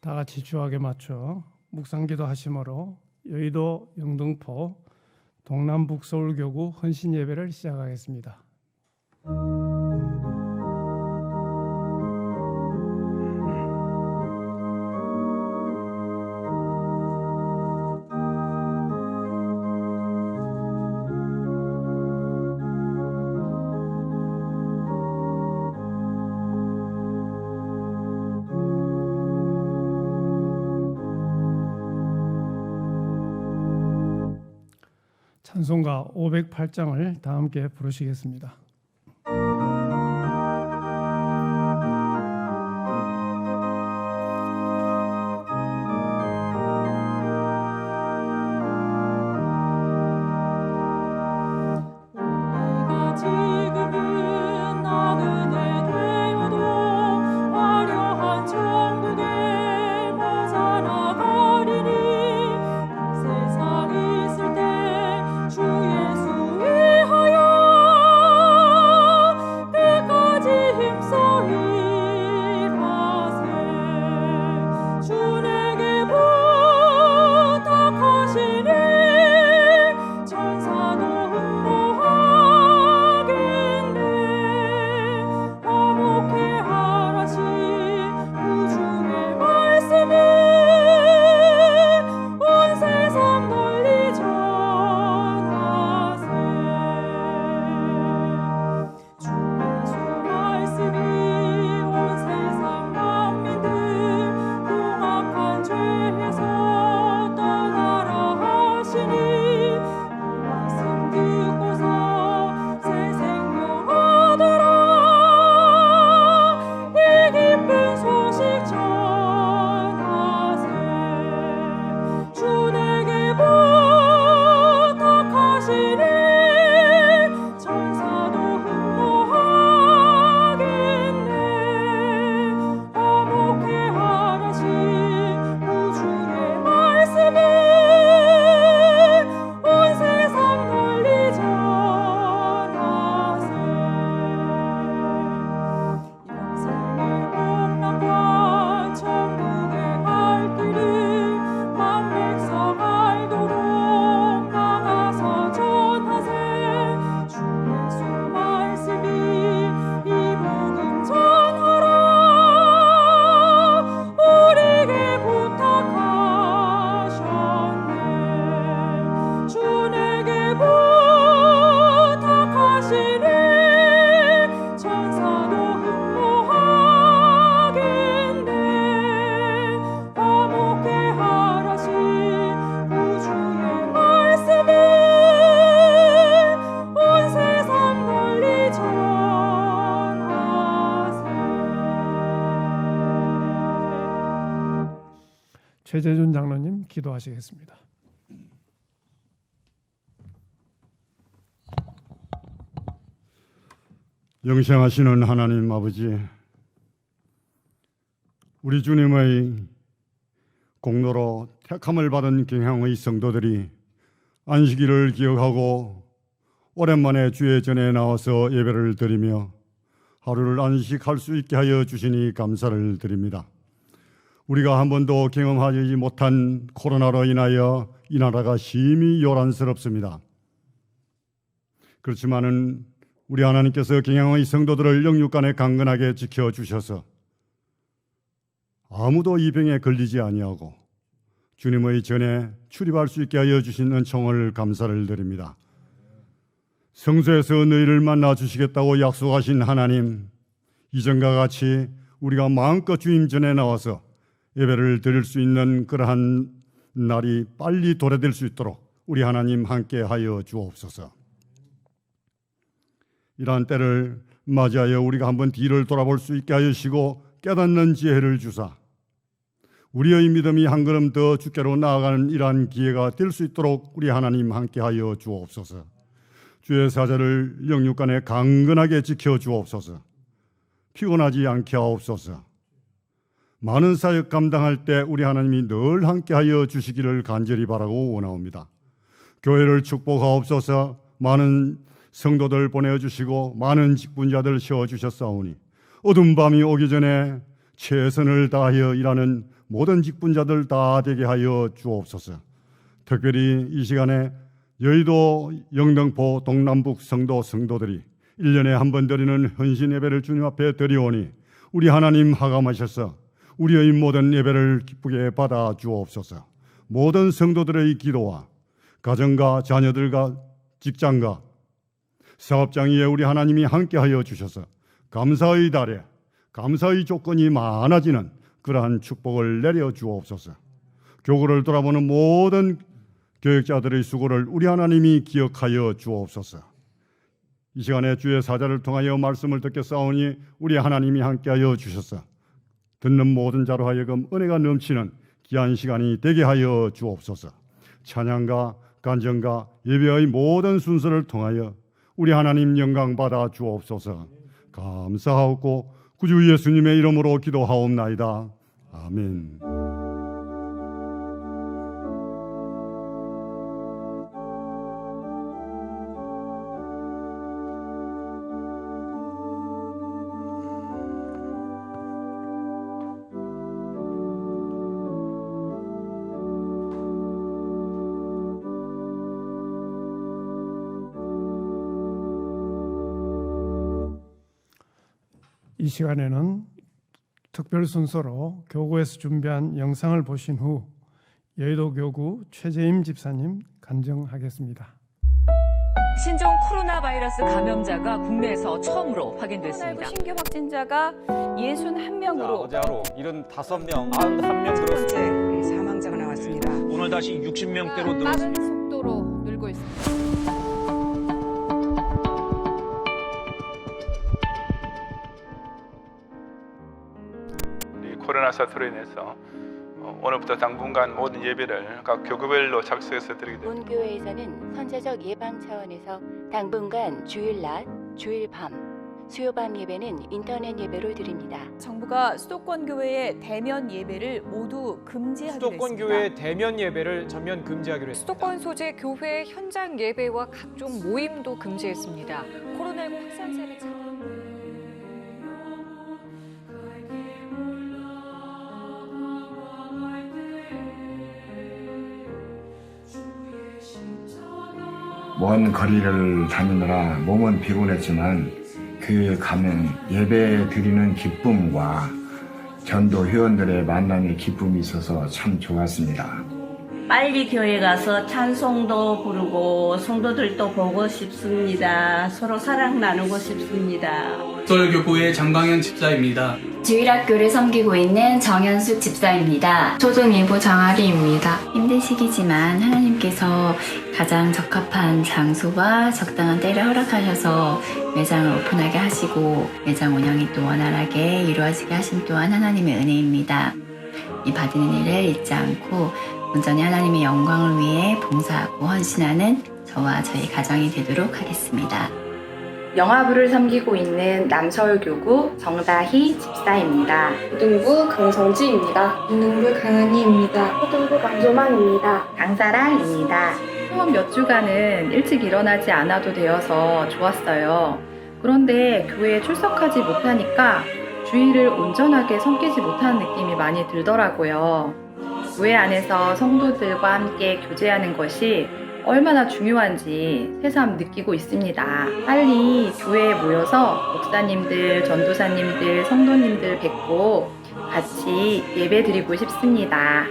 다 같이 주악에 맞춰 묵상기도 하심으로 여의도 영등포 동남북서울교구 헌신예배를 시작하겠습니다. 찬송가 508장을 다 함께 부르시겠습니다. 최재준 장로님 기도하시겠습니다. 영생하시는 하나님 아버지, 우리 주님의 공로로 택함을 받은 경향의 성도들이 안식일을 기억하고 오랜만에 주의 전에 나와서 예배를 드리며 하루를 안식할 수 있게 하여 주시니 감사를 드립니다. 우리가 한 번도 경험하지 못한 코로나로 인하여 이 나라가 심히 요란스럽습니다. 그렇지만은 우리 하나님께서 경향의 성도들을 영육간에 강건하게 지켜주셔서 아무도 이 병에 걸리지 아니하고 주님의 전에 출입할 수 있게 하여 주신 은총을 감사를 드립니다. 성소에서 너희를 만나 주시겠다고 약속하신 하나님, 이전과 같이 우리가 마음껏 주님 전에 나와서 예배를 드릴 수 있는 그러한 날이 빨리 도래될 수 있도록 우리 하나님 함께 하여 주옵소서. 이러한 때를 맞이하여 우리가 한번 뒤를 돌아볼 수 있게 하시고 깨닫는 지혜를 주사 우리의 믿음이 한 걸음 더 주께로 나아가는 이러한 기회가 될 수 있도록 우리 하나님 함께 하여 주옵소서. 주의 사자를 영육간에 강건하게 지켜 주옵소서. 피곤하지 않게 하옵소서. 많은 사역 감당할 때 우리 하나님이 늘 함께하여 주시기를 간절히 바라고 원하옵니다. 교회를 축복하옵소서. 많은 성도들 보내주시고 많은 직분자들 세워주셨사오니 어두운 밤이 오기 전에 최선을 다하여 일하는 모든 직분자들 다 되게 하여 주옵소서. 특별히 이 시간에 여의도 영등포 동남북 성도들이 1년에 한 번 드리는 헌신 예배를 주님 앞에 드리오니 우리 하나님 하감하셔서 우리의 모든 예배를 기쁘게 받아 주옵소서. 모든 성도들의 기도와 가정과 자녀들과 직장과 사업장 위에 우리 하나님이 함께하여 주셔서 감사의 달에 감사의 조건이 많아지는 그러한 축복을 내려 주옵소서. 교구를 돌아보는 모든 교역자들의 수고를 우리 하나님이 기억하여 주옵소서. 이 시간에 주의 사자를 통하여 말씀을 듣겠사오니 우리 하나님이 함께하여 주셔서 듣는 모든 자로 하여금 은혜가 넘치는 귀한 시간이 되게 하여 주옵소서. 찬양과 간정과 예배의 모든 순서를 통하여 우리 하나님 영광 받아 주옵소서. 감사하옵고 구주 예수님의 이름으로 기도하옵나이다. 아멘. 이 시간에는 특별 순서로 교구에서 준비한 영상을 보신 후 여의도 교구 최재임 집사님 간증하겠습니다. 신종 코로나 바이러스 감염자가 국내에서 처음으로 확인됐습니다. 코로나19 신규 확진자가 61명으로 어제 하루 75명, 91명 첫 늘었습니다. 번째 사망자가 나왔습니다. 오늘 다시 60명대로 늘었습니다. 빠른 속도로 늘고 있습니다. 이 코로나 사태로 인해서 오늘부터 당분간 모든 예배를 각 교구별로 작성해서 드리게 됩니다. 본교회에서는 선제적 예방 차원에서 당분간 주일 낮, 주일 밤, 수요밤 예배는 인터넷 예배로 드립니다. 정부가 수도권 교회의 대면 예배를 모두 금지하기로 수도권 했습니다. 교회 대면 예배를 전면 금지하기로 했습니다. 수도권 소재 교회 현장 예배와 각종 모임도 금지했습니다. 코로나19 확산세를 참아 먼 거리를 다니느라 몸은 피곤했지만 교회에 가면 예배 드리는 기쁨과 전도 회원들의 만남의 기쁨이 있어서 참 좋았습니다. 빨리 교회 가서 찬송도 부르고 성도들도 보고 싶습니다. 서로 사랑 나누고 싶습니다. 설교부의 장광현 집사입니다. 주일학교를 섬기고 있는 정현숙 집사입니다. 초등일보 장아리입니다. 힘든 시기지만 하나님께서 가장 적합한 장소와 적당한 때를 허락하셔서 매장을 오픈하게 하시고 매장 운영이 또 원활하게 이루어지게 하신 또한 하나님의 은혜입니다. 이 받은 일을 잊지 않고 온전히 하나님의 영광을 위해 봉사하고 헌신하는 저와 저희 가정이 되도록 하겠습니다. 영화부를 섬기고 있는 남서울교구 정다희 집사입니다. 고등부 강성지입니다. 중등부 강한희입니다. 초등부 강조만입니다. 강사랑입니다. 처음 몇 주간은 일찍 일어나지 않아도 되어서 좋았어요. 그런데 교회에 출석하지 못하니까 주일을 온전하게 섬기지 못하는 느낌이 많이 들더라고요. 교회 안에서 성도들과 함께 교제하는 것이 얼마나 중요한지 새삼 느끼고 있습니다. 빨리 교회에 모여서 목사님들, 전도사님들, 성도님들 뵙고 같이 예배 드리고 싶습니다.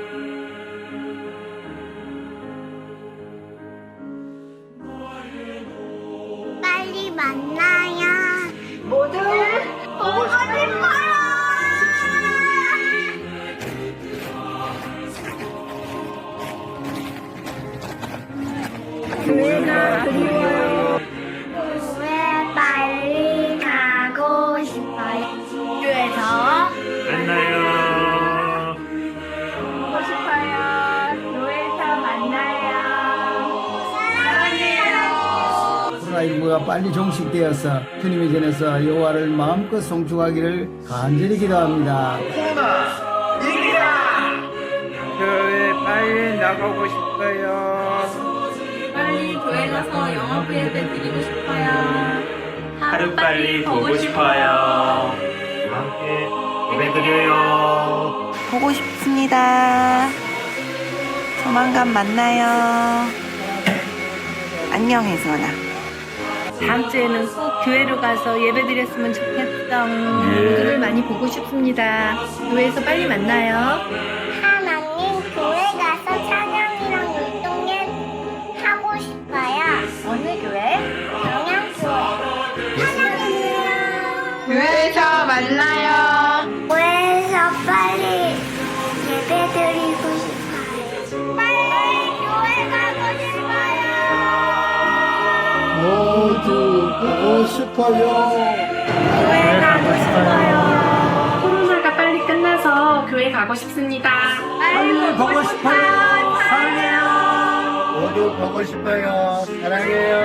빨리 만나요. 모두 보고 싶어요. 교회가 그리워요. 교회 빨리 가고 싶어요. 교회에서 만나요. 보고 싶어요. 교회에서 만나요. 사랑해요. 코로나19가 빨리 종식되어서 주님의 전에서 여호와를 마음껏 송축하기를 간절히 기도합니다. 코로나 이기라. 교회 빨리 나가고 싶어요. 빨리 교회 가서 영업 예배 드리고 싶어요. 하루빨리 보고 싶어요. 함께 예배 드려요. 보고 싶습니다. 조만간 만나요. 안녕, 혜선아. 다음 주에는 꼭 교회로 가서 예배 드렸으면 좋겠어. 모두를 많이 보고 싶습니다. 교회에서 빨리 만나요. 하나님 교회 가서 찬양이랑 운동회 하고 싶어요. 어느 교회? 영양교회. 사랑해요. 교회에서 만나요. 교회에서 빨리 예배 드리고 싶어요. 빨리 교회 가고 싶어요. 모두 보고 싶어요. 교회 가고 싶어요. 코로나가 빨리 끝나서 교회 가고 싶습니다. 빨리 보고 싶어요. 사랑해요. 모두 보고 싶어요. 사랑해요.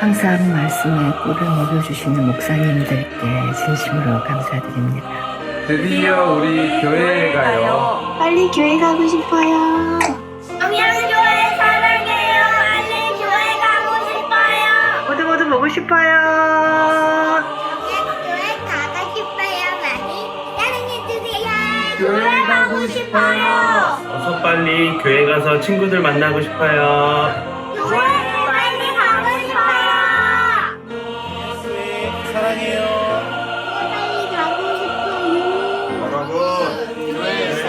항상 말씀에 꿀을 먹여주시는 목사님들께 진심으로 감사드립니다. 드디어 우리 교회에 가요. 빨리 교회 가고 싶어요. 영양교회 사랑해요. 빨리 교회 가고 싶어요. 모두 보고 싶어요. 교회 가고 싶어요. 많이 사랑해주세요. 교회 가고 싶어요. 어서 빨리 교회 가서 친구들 만나고 싶어요. 교회 빨리 가고 싶어요. 사랑해요. 빨리 가고 싶어요. 여러분, 교회에서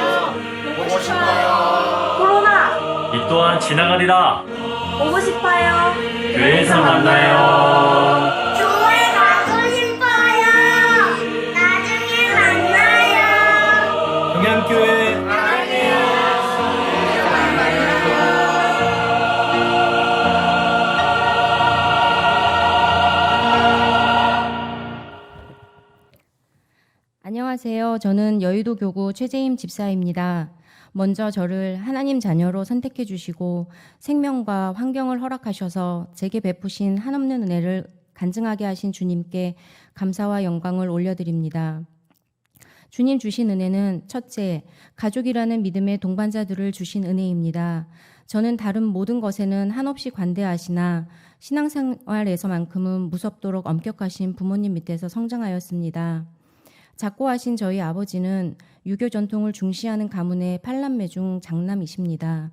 보고 싶어요. 코로나 이 또한 지나가리라. 보고 싶어요. 교회에서 만나요. 교회 가고 싶어요. 나중에 만나요. 영양교회. 안녕하세요. 저는 여의도 교구 최재임 집사입니다. 먼저 저를 하나님 자녀로 선택해 주시고 생명과 환경을 허락하셔서 제게 베푸신 한없는 은혜를 간증하게 하신 주님께 감사와 영광을 올려드립니다. 주님 주신 은혜는 첫째, 가족이라는 믿음의 동반자들을 주신 은혜입니다. 저는 다른 모든 것에는 한없이 관대하시나 신앙생활에서만큼은 무섭도록 엄격하신 부모님 밑에서 성장하였습니다. 작고하신 저희 아버지는 유교 전통을 중시하는 가문의 8남매 중 장남이십니다.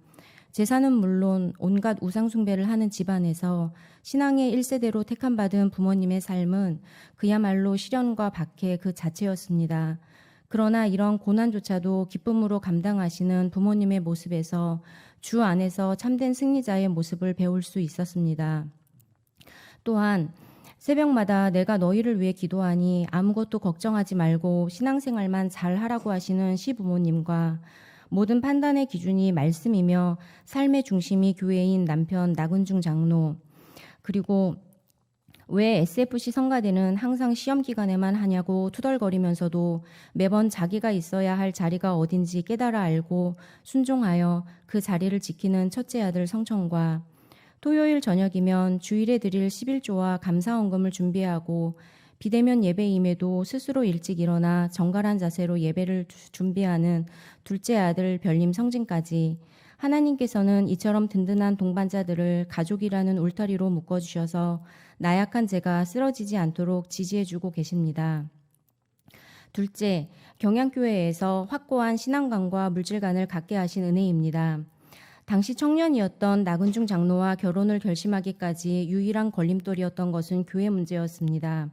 제사는 물론 온갖 우상 숭배를 하는 집안에서 신앙의 1세대로 택함받은 부모님의 삶은 그야말로 시련과 박해 그 자체였습니다. 그러나 이런 고난조차도 기쁨으로 감당하시는 부모님의 모습에서 주 안에서 참된 승리자의 모습을 배울 수 있었습니다. 또한 새벽마다 내가 너희를 위해 기도하니 아무것도 걱정하지 말고 신앙생활만 잘 하라고 하시는 시부모님과 모든 판단의 기준이 말씀이며 삶의 중심이 교회인 남편 나근중 장로, 그리고 왜 SFC 성가대는 항상 시험 기간에만 하냐고 투덜거리면서도 매번 자기가 있어야 할 자리가 어딘지 깨달아 알고 순종하여 그 자리를 지키는 첫째 아들 성청과 토요일 저녁이면 주일에 드릴 11조와 감사헌금을 준비하고 비대면 예배임에도 스스로 일찍 일어나 정갈한 자세로 예배를 준비하는 둘째 아들 별님 성진까지 하나님께서는 이처럼 든든한 동반자들을 가족이라는 울타리로 묶어주셔서 나약한 제가 쓰러지지 않도록 지지해주고 계십니다. 둘째, 경양교회에서 확고한 신앙관과 물질관을 갖게 하신 은혜입니다. 당시 청년이었던 나근중 장로와 결혼을 결심하기까지 유일한 걸림돌이었던 것은 교회 문제였습니다.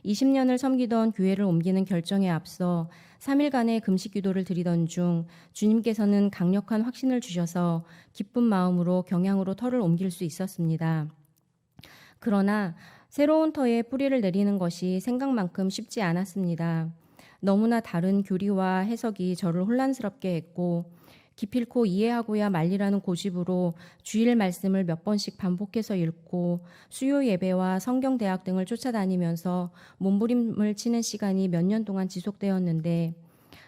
20년을 섬기던 교회를 옮기는 결정에 앞서 3일간의 금식 기도를 드리던 중 주님께서는 강력한 확신을 주셔서 기쁜 마음으로 경양으로 터를 옮길 수 있었습니다. 그러나 새로운 터에 뿌리를 내리는 것이 생각만큼 쉽지 않았습니다. 너무나 다른 교리와 해석이 저를 혼란스럽게 했고 기필코 이해하고야 말리라는 고집으로 주일 말씀을 몇 번씩 반복해서 읽고 수요 예배와 성경대학 등을 쫓아다니면서 몸부림을 치는 시간이 몇 년 동안 지속되었는데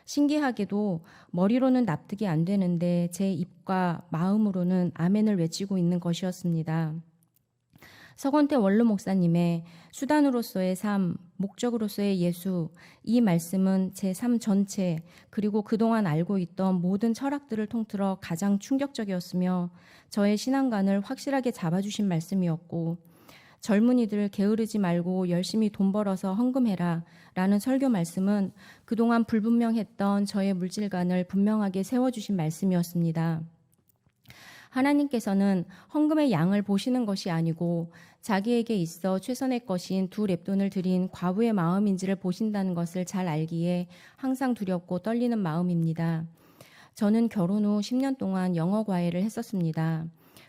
신기하게도 머리로는 납득이 안 되는데 제 입과 마음으로는 아멘을 외치고 있는 것이었습니다. 서건태 원로 목사님의 수단으로서의 삶, 목적으로서의 예수, 이 말씀은 제 삶 전체 그리고 그동안 알고 있던 모든 철학들을 통틀어 가장 충격적이었으며 저의 신앙관을 확실하게 잡아주신 말씀이었고 젊은이들 게으르지 말고 열심히 돈 벌어서 헌금해라 라는 설교 말씀은 그동안 불분명했던 저의 물질관을 분명하게 세워주신 말씀이었습니다. 하나님께서는 헌금의 양을 보시는 것이 아니고 자기에게 있어 최선의 것인 2 랩돈을 드린 과부의 마음인지를 보신다는 것을 잘 알기에 항상 두렵고 떨리는 마음입니다. 저는 결혼 후 10년 동안 영어 과외를 했었습니다.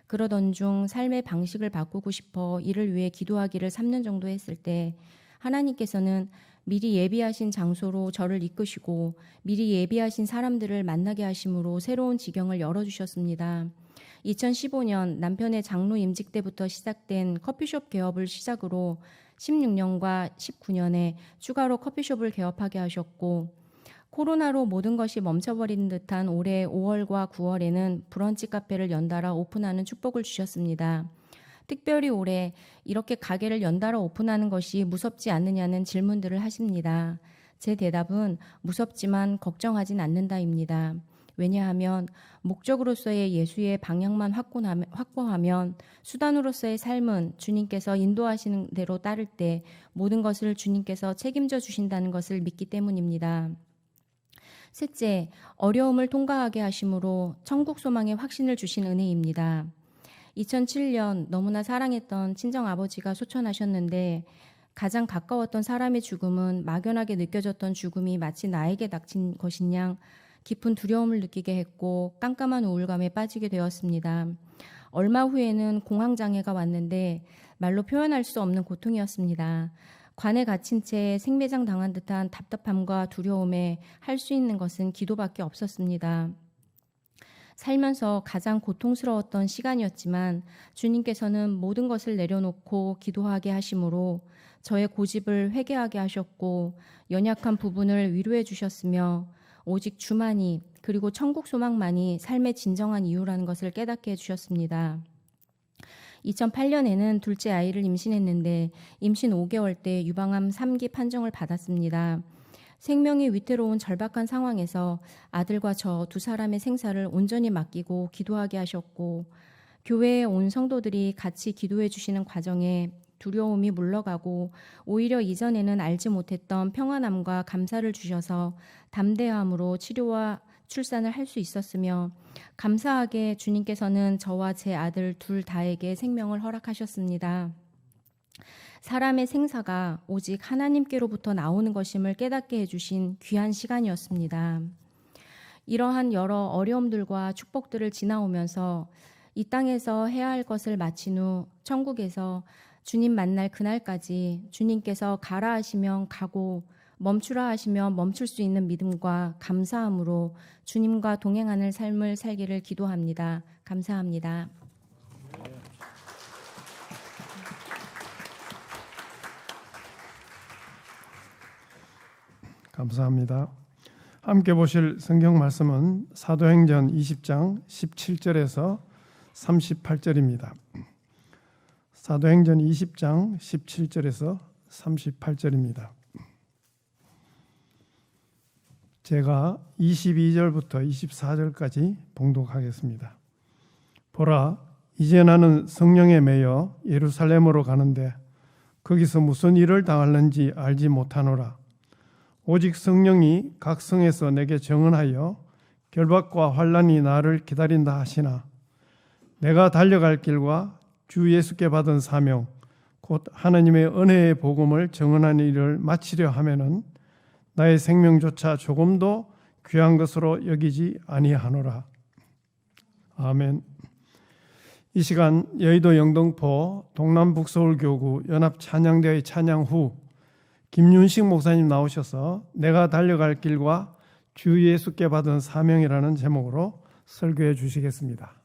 그러던 중 삶의 방식을 바꾸고 싶어 이를 위해 기도하기를 3년 정도 했을 때 하나님께서는 미리 예비하신 장소로 저를 이끄시고 미리 예비하신 사람들을 만나게 하심으로 새로운 지경을 열어주셨습니다. 2015년 남편의 장로 임직 때부터 시작된 커피숍 개업을 시작으로 16년과 19년에 추가로 커피숍을 개업하게 하셨고 코로나로 모든 것이 멈춰버린 듯한 올해 5월과 9월에는 브런치 카페를 연달아 오픈하는 축복을 주셨습니다. 특별히 올해 이렇게 가게를 연달아 오픈하는 것이 무섭지 않느냐는 질문들을 하십니다. 제 대답은 무섭지만 걱정하진 않는다입니다. 왜냐하면 목적으로서의 예수의 방향만 확보하면 수단으로서의 삶은 주님께서 인도하시는 대로 따를 때 모든 것을 주님께서 책임져 주신다는 것을 믿기 때문입니다. 셋째, 어려움을 통과하게 하심으로 천국 소망의 확신을 주신 은혜입니다. 2007년 너무나 사랑했던 친정아버지가 소천하셨는데 가장 가까웠던 사람의 죽음은 막연하게 느껴졌던 죽음이 마치 나에게 닥친 것인 양 깊은 두려움을 느끼게 했고 깜깜한 우울감에 빠지게 되었습니다. 얼마 후에는 공황장애가 왔는데 말로 표현할 수 없는 고통이었습니다. 관에 갇힌 채 생매장 당한 듯한 답답함과 두려움에 할 수 있는 것은 기도밖에 없었습니다. 살면서 가장 고통스러웠던 시간이었지만 주님께서는 모든 것을 내려놓고 기도하게 하심으로 저의 고집을 회개하게 하셨고 연약한 부분을 위로해 주셨으며 오직 주만이 그리고 천국 소망만이 삶의 진정한 이유라는 것을 깨닫게 해주셨습니다. 2008년에는 둘째 아이를 임신했는데 임신 5개월 때 유방암 3기 판정을 받았습니다. 생명이 위태로운 절박한 상황에서 아들과 저 2사람의 생사를 온전히 맡기고 기도하게 하셨고 교회에 온 성도들이 같이 기도해 주시는 과정에 두려움이 물러가고 오히려 이전에는 알지 못했던 평안함과 감사를 주셔서 담대함으로 치료와 출산을 할 수 있었으며 감사하게 주님께서는 저와 제 아들 둘 다에게 생명을 허락하셨습니다. 사람의 생사가 오직 하나님께로부터 나오는 것임을 깨닫게 해주신 귀한 시간이었습니다. 이러한 여러 어려움들과 축복들을 지나오면서 이 땅에서 해야 할 것을 마친 후 천국에서 주님 만날 그날까지 주님께서 가라 하시면 가고 멈추라 하시면 멈출 수 있는 믿음과 감사함으로 주님과 동행하는 삶을 살기를 기도합니다. 감사합니다. 감사합니다. 함께 보실 성경 말씀은 사도행전 20장 17절에서 38절입니다. 사도행전 20장 17절에서 38절입니다. 제가 22절부터 24절까지 봉독하겠습니다. 보라, 이제 나는 성령에 매여 예루살렘으로 가는데 거기서 무슨 일을 당할는지 알지 못하노라. 오직 성령이 각 성에서 내게 증언하여 결박과 환난이 나를 기다린다 하시나 내가 달려갈 길과 주 예수께 받은 사명 곧 하나님의 은혜의 복음을 증언하는 일을 마치려 하면은 나의 생명조차 조금도 귀한 것으로 여기지 아니하노라. 아멘. 이 시간 여의도 영등포 동남북서울교구 연합찬양대회 찬양 후 김윤식 목사님 나오셔서 내가 달려갈 길과 주 예수께 받은 사명이라는 제목으로 설교해 주시겠습니다.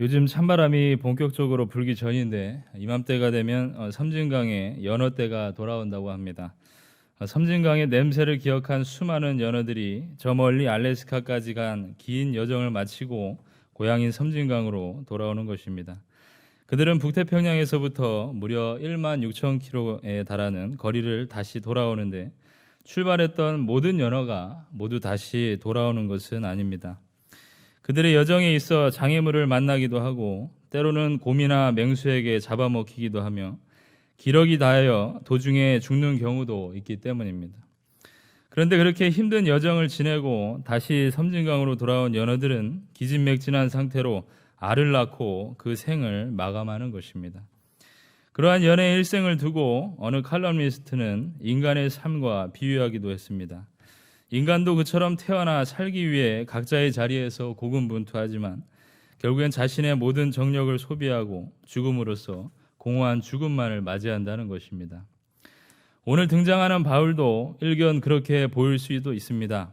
요즘 찬바람이 본격적으로 불기 전인데 이맘때가 되면 섬진강에 연어때가 돌아온다고 합니다. 섬진강의 냄새를 기억한 수많은 연어들이 저 멀리 알래스카까지 간 긴 여정을 마치고 고향인 섬진강으로 돌아오는 것입니다. 그들은 북태평양에서부터 무려 1만 6천 킬로에 달하는 거리를 다시 돌아오는데 출발했던 모든 연어가 모두 다시 돌아오는 것은 아닙니다. 그들의 여정에 있어 장애물을 만나기도 하고 때로는 곰이나 맹수에게 잡아먹히기도 하며 기력이 다하여 도중에 죽는 경우도 있기 때문입니다. 그런데 그렇게 힘든 여정을 지내고 다시 섬진강으로 돌아온 연어들은 기진맥진한 상태로 알을 낳고 그 생을 마감하는 것입니다. 그러한 연애의 일생을 두고 어느 칼럼니스트는 인간의 삶과 비유하기도 했습니다. 인간도 그처럼 태어나 살기 위해 각자의 자리에서 고군분투하지만 결국엔 자신의 모든 정력을 소비하고 죽음으로써 공허한 죽음만을 맞이한다는 것입니다. 오늘 등장하는 바울도 일견 그렇게 보일 수도 있습니다.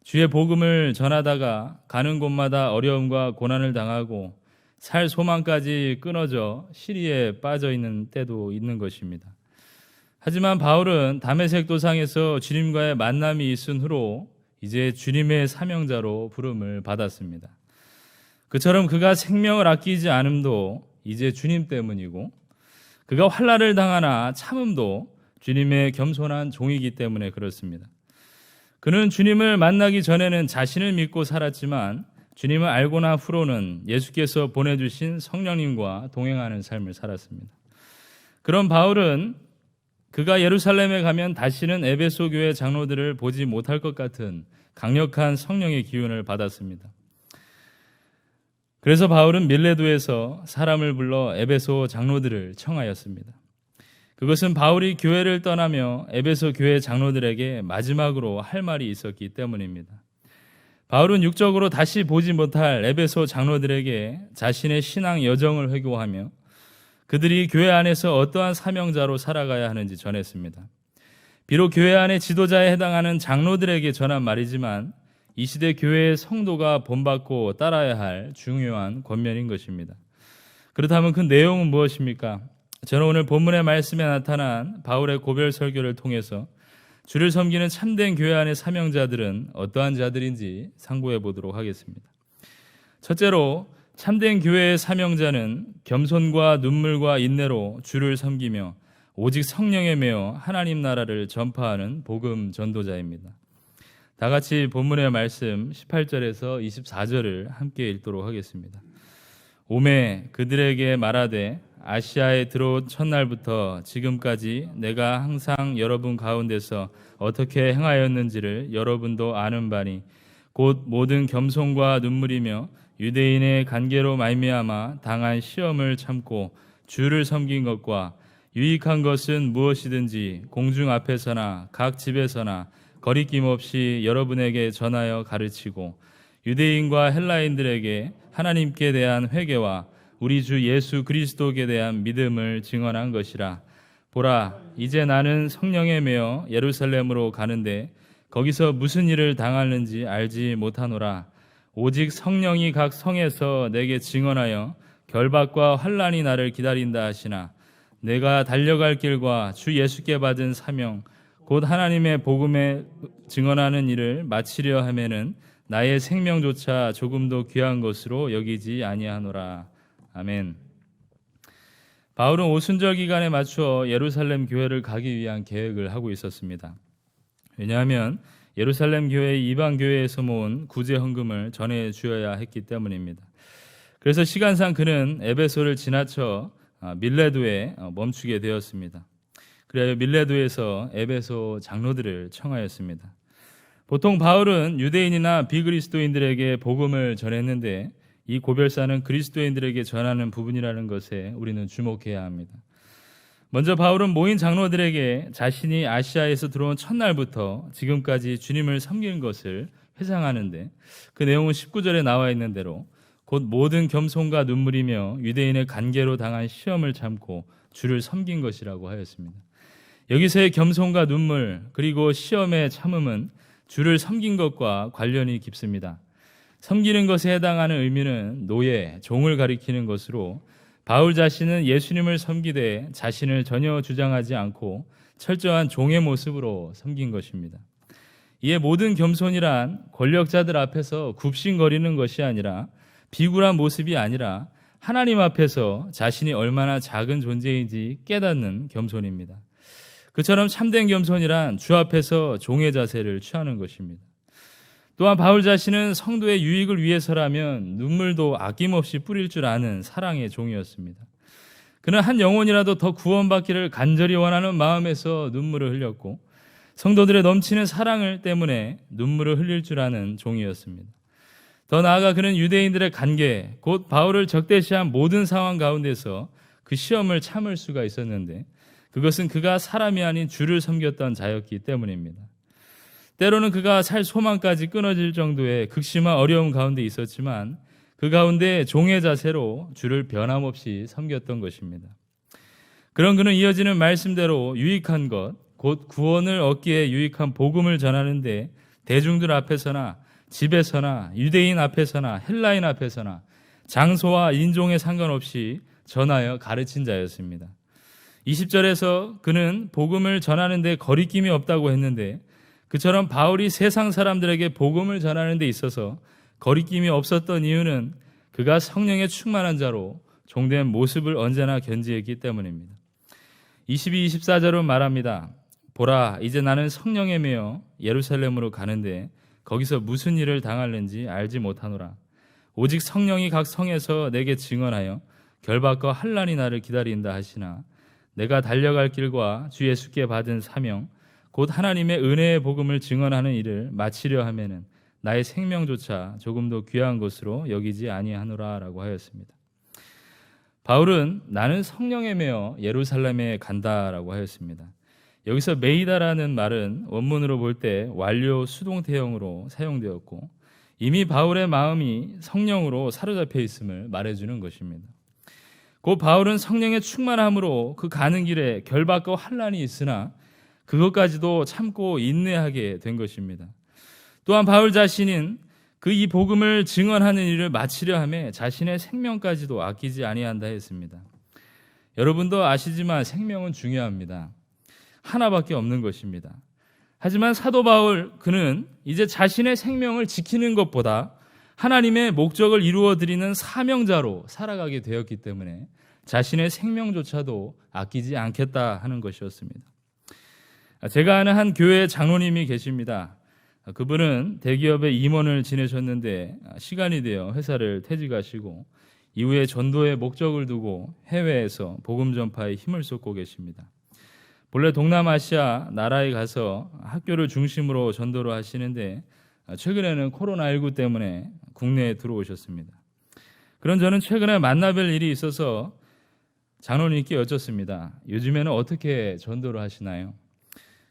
주의 복음을 전하다가 가는 곳마다 어려움과 고난을 당하고 살 소망까지 끊어져 시리에 빠져 있는 때도 있는 것입니다. 하지만 바울은 다메섹 도상에서 주님과의 만남이 있은 후로 이제 주님의 사명자로 부름을 받았습니다. 그처럼 그가 생명을 아끼지 않음도 이제 주님 때문이고 그가 환난을 당하나 참음도 주님의 겸손한 종이기 때문에 그렇습니다. 그는 주님을 만나기 전에는 자신을 믿고 살았지만 주님을 알고 난 후로는 예수께서 보내주신 성령님과 동행하는 삶을 살았습니다. 그런 바울은 그가 예루살렘에 가면 다시는 에베소 교회 장로들을 보지 못할 것 같은 강력한 성령의 기운을 받았습니다. 그래서 바울은 밀레도에서 사람을 불러 에베소 장로들을 청하였습니다. 그것은 바울이 교회를 떠나며 에베소 교회 장로들에게 마지막으로 할 말이 있었기 때문입니다. 바울은 육적으로 다시 보지 못할 에베소 장로들에게 자신의 신앙 여정을 회고하며 그들이 교회 안에서 어떠한 사명자로 살아가야 하는지 전했습니다. 비록 교회 안의 지도자에 해당하는 장로들에게 전한 말이지만 이 시대 교회의 성도가 본받고 따라야 할 중요한 권면인 것입니다. 그렇다면 그 내용은 무엇입니까? 저는 오늘 본문의 말씀에 나타난 바울의 고별 설교를 통해서 주를 섬기는 참된 교회 안의 사명자들은 어떠한 자들인지 상고해 보도록 하겠습니다. 첫째로 참된 교회의 사명자는 겸손과 눈물과 인내로 주를 섬기며 오직 성령에 매여 하나님 나라를 전파하는 복음 전도자입니다. 다 같이 본문의 말씀 18절에서 24절을 함께 읽도록 하겠습니다. 오매 그들에게 말하되 아시아에 들어온 첫날부터 지금까지 내가 항상 여러분 가운데서 어떻게 행하였는지를 여러분도 아는 바니 곧 모든 겸손과 눈물이며 유대인의 관계로 말미암아 당한 시험을 참고 주를 섬긴 것과 유익한 것은 무엇이든지 공중 앞에서나 각 집에서나 거리낌 없이 여러분에게 전하여 가르치고 유대인과 헬라인들에게 하나님께 대한 회개와 우리 주 예수 그리스도께 대한 믿음을 증언한 것이라. 보라, 이제 나는 성령에 매여 예루살렘으로 가는데 거기서 무슨 일을 당하는지 알지 못하노라. 오직 성령이 각 성에서 내게 증언하여 결박과 환난이 나를 기다린다 하시나 내가 달려갈 길과 주 예수께 받은 사명 곧 하나님의 복음에 증언하는 일을 마치려 하면은 나의 생명조차 조금도 귀한 것으로 여기지 아니하노라. 아멘. 바울은 오순절 기간에 맞추어 예루살렘 교회를 가기 위한 계획을 하고 있었습니다. 왜냐하면 예루살렘 교회의 이방 교회에서 모은 구제 헌금을 전해 주어야 했기 때문입니다. 그래서 시간상 그는 에베소를 지나쳐 밀레도에 멈추게 되었습니다. 그래야 밀레도에서 에베소 장로들을 청하였습니다. 보통 바울은 유대인이나 비그리스도인들에게 복음을 전했는데 이 고별사는 그리스도인들에게 전하는 부분이라는 것에 우리는 주목해야 합니다. 먼저 바울은 모인 장로들에게 자신이 아시아에서 들어온 첫날부터 지금까지 주님을 섬긴 것을 회상하는데 그 내용은 19절에 나와 있는 대로 곧 모든 겸손과 눈물이며 유대인의 관계로 당한 시험을 참고 주를 섬긴 것이라고 하였습니다. 여기서의 겸손과 눈물 그리고 시험의 참음은 주를 섬긴 것과 관련이 깊습니다. 섬기는 것에 해당하는 의미는 노예, 종을 가리키는 것으로 바울 자신은 예수님을 섬기되 자신을 전혀 주장하지 않고 철저한 종의 모습으로 섬긴 것입니다. 이에 모든 겸손이란 권력자들 앞에서 굽신거리는 것이 아니라 비굴한 모습이 아니라 하나님 앞에서 자신이 얼마나 작은 존재인지 깨닫는 겸손입니다. 그처럼 참된 겸손이란 주 앞에서 종의 자세를 취하는 것입니다. 또한 바울 자신은 성도의 유익을 위해서라면 눈물도 아낌없이 뿌릴 줄 아는 사랑의 종이었습니다. 그는 한 영혼이라도 더 구원받기를 간절히 원하는 마음에서 눈물을 흘렸고 성도들의 넘치는 사랑을 때문에 눈물을 흘릴 줄 아는 종이었습니다. 더 나아가 그는 유대인들의 관계, 곧 바울을 적대시한 모든 상황 가운데서 그 시험을 참을 수가 있었는데 그것은 그가 사람이 아닌 주를 섬겼던 자였기 때문입니다. 때로는 그가 살 소망까지 끊어질 정도의 극심한 어려움 가운데 있었지만 그 가운데 종의 자세로 주를 변함없이 섬겼던 것입니다. 그런 그는 이어지는 말씀대로 유익한 것, 곧 구원을 얻기에 유익한 복음을 전하는데 대중들 앞에서나 집에서나 유대인 앞에서나 헬라인 앞에서나 장소와 인종에 상관없이 전하여 가르친 자였습니다. 20절에서 그는 복음을 전하는데 거리낌이 없다고 했는데 그처럼 바울이 세상 사람들에게 복음을 전하는 데 있어서 거리낌이 없었던 이유는 그가 성령에 충만한 자로 종된 모습을 언제나 견지했기 때문입니다. 22, 24절은 말합니다. 보라, 이제 나는 성령에 매여 예루살렘으로 가는데 거기서 무슨 일을 당할는지 알지 못하노라. 오직 성령이 각 성에서 내게 증언하여 결박과 환난이 나를 기다린다 하시나 내가 달려갈 길과 주 예수께 받은 사명 곧 하나님의 은혜의 복음을 증언하는 일을 마치려 하면은 나의 생명조차 조금도 귀한 것으로 여기지 아니하노라 라고 하였습니다. 바울은 나는 성령에 매여 예루살렘에 간다라고 하였습니다. 여기서 매이다라는 말은 원문으로 볼 때 완료 수동태형으로 사용되었고 이미 바울의 마음이 성령으로 사로잡혀 있음을 말해주는 것입니다. 곧 바울은 성령의 충만함으로 그 가는 길에 결박과 환난이 있으나 그것까지도 참고 인내하게 된 것입니다. 또한 바울 자신은 그 이 복음을 증언하는 일을 마치려 하며 자신의 생명까지도 아끼지 아니한다 했습니다. 여러분도 아시지만 생명은 중요합니다. 하나밖에 없는 것입니다. 하지만 사도 바울 그는 이제 자신의 생명을 지키는 것보다 하나님의 목적을 이루어 드리는 사명자로 살아가게 되었기 때문에 자신의 생명조차도 아끼지 않겠다 하는 것이었습니다. 제가 아는 한 교회 장로님이 계십니다. 그분은 대기업의 임원을 지내셨는데 시간이 되어 회사를 퇴직하시고 이후에 전도의 목적을 두고 해외에서 복음 전파에 힘을 쏟고 계십니다. 본래 동남아시아 나라에 가서 학교를 중심으로 전도를 하시는데 최근에는 코로나19 때문에 국내에 들어오셨습니다. 그런 저는 최근에 만나뵐 일이 있어서 장로님께 여쭙습니다. 요즘에는 어떻게 전도를 하시나요?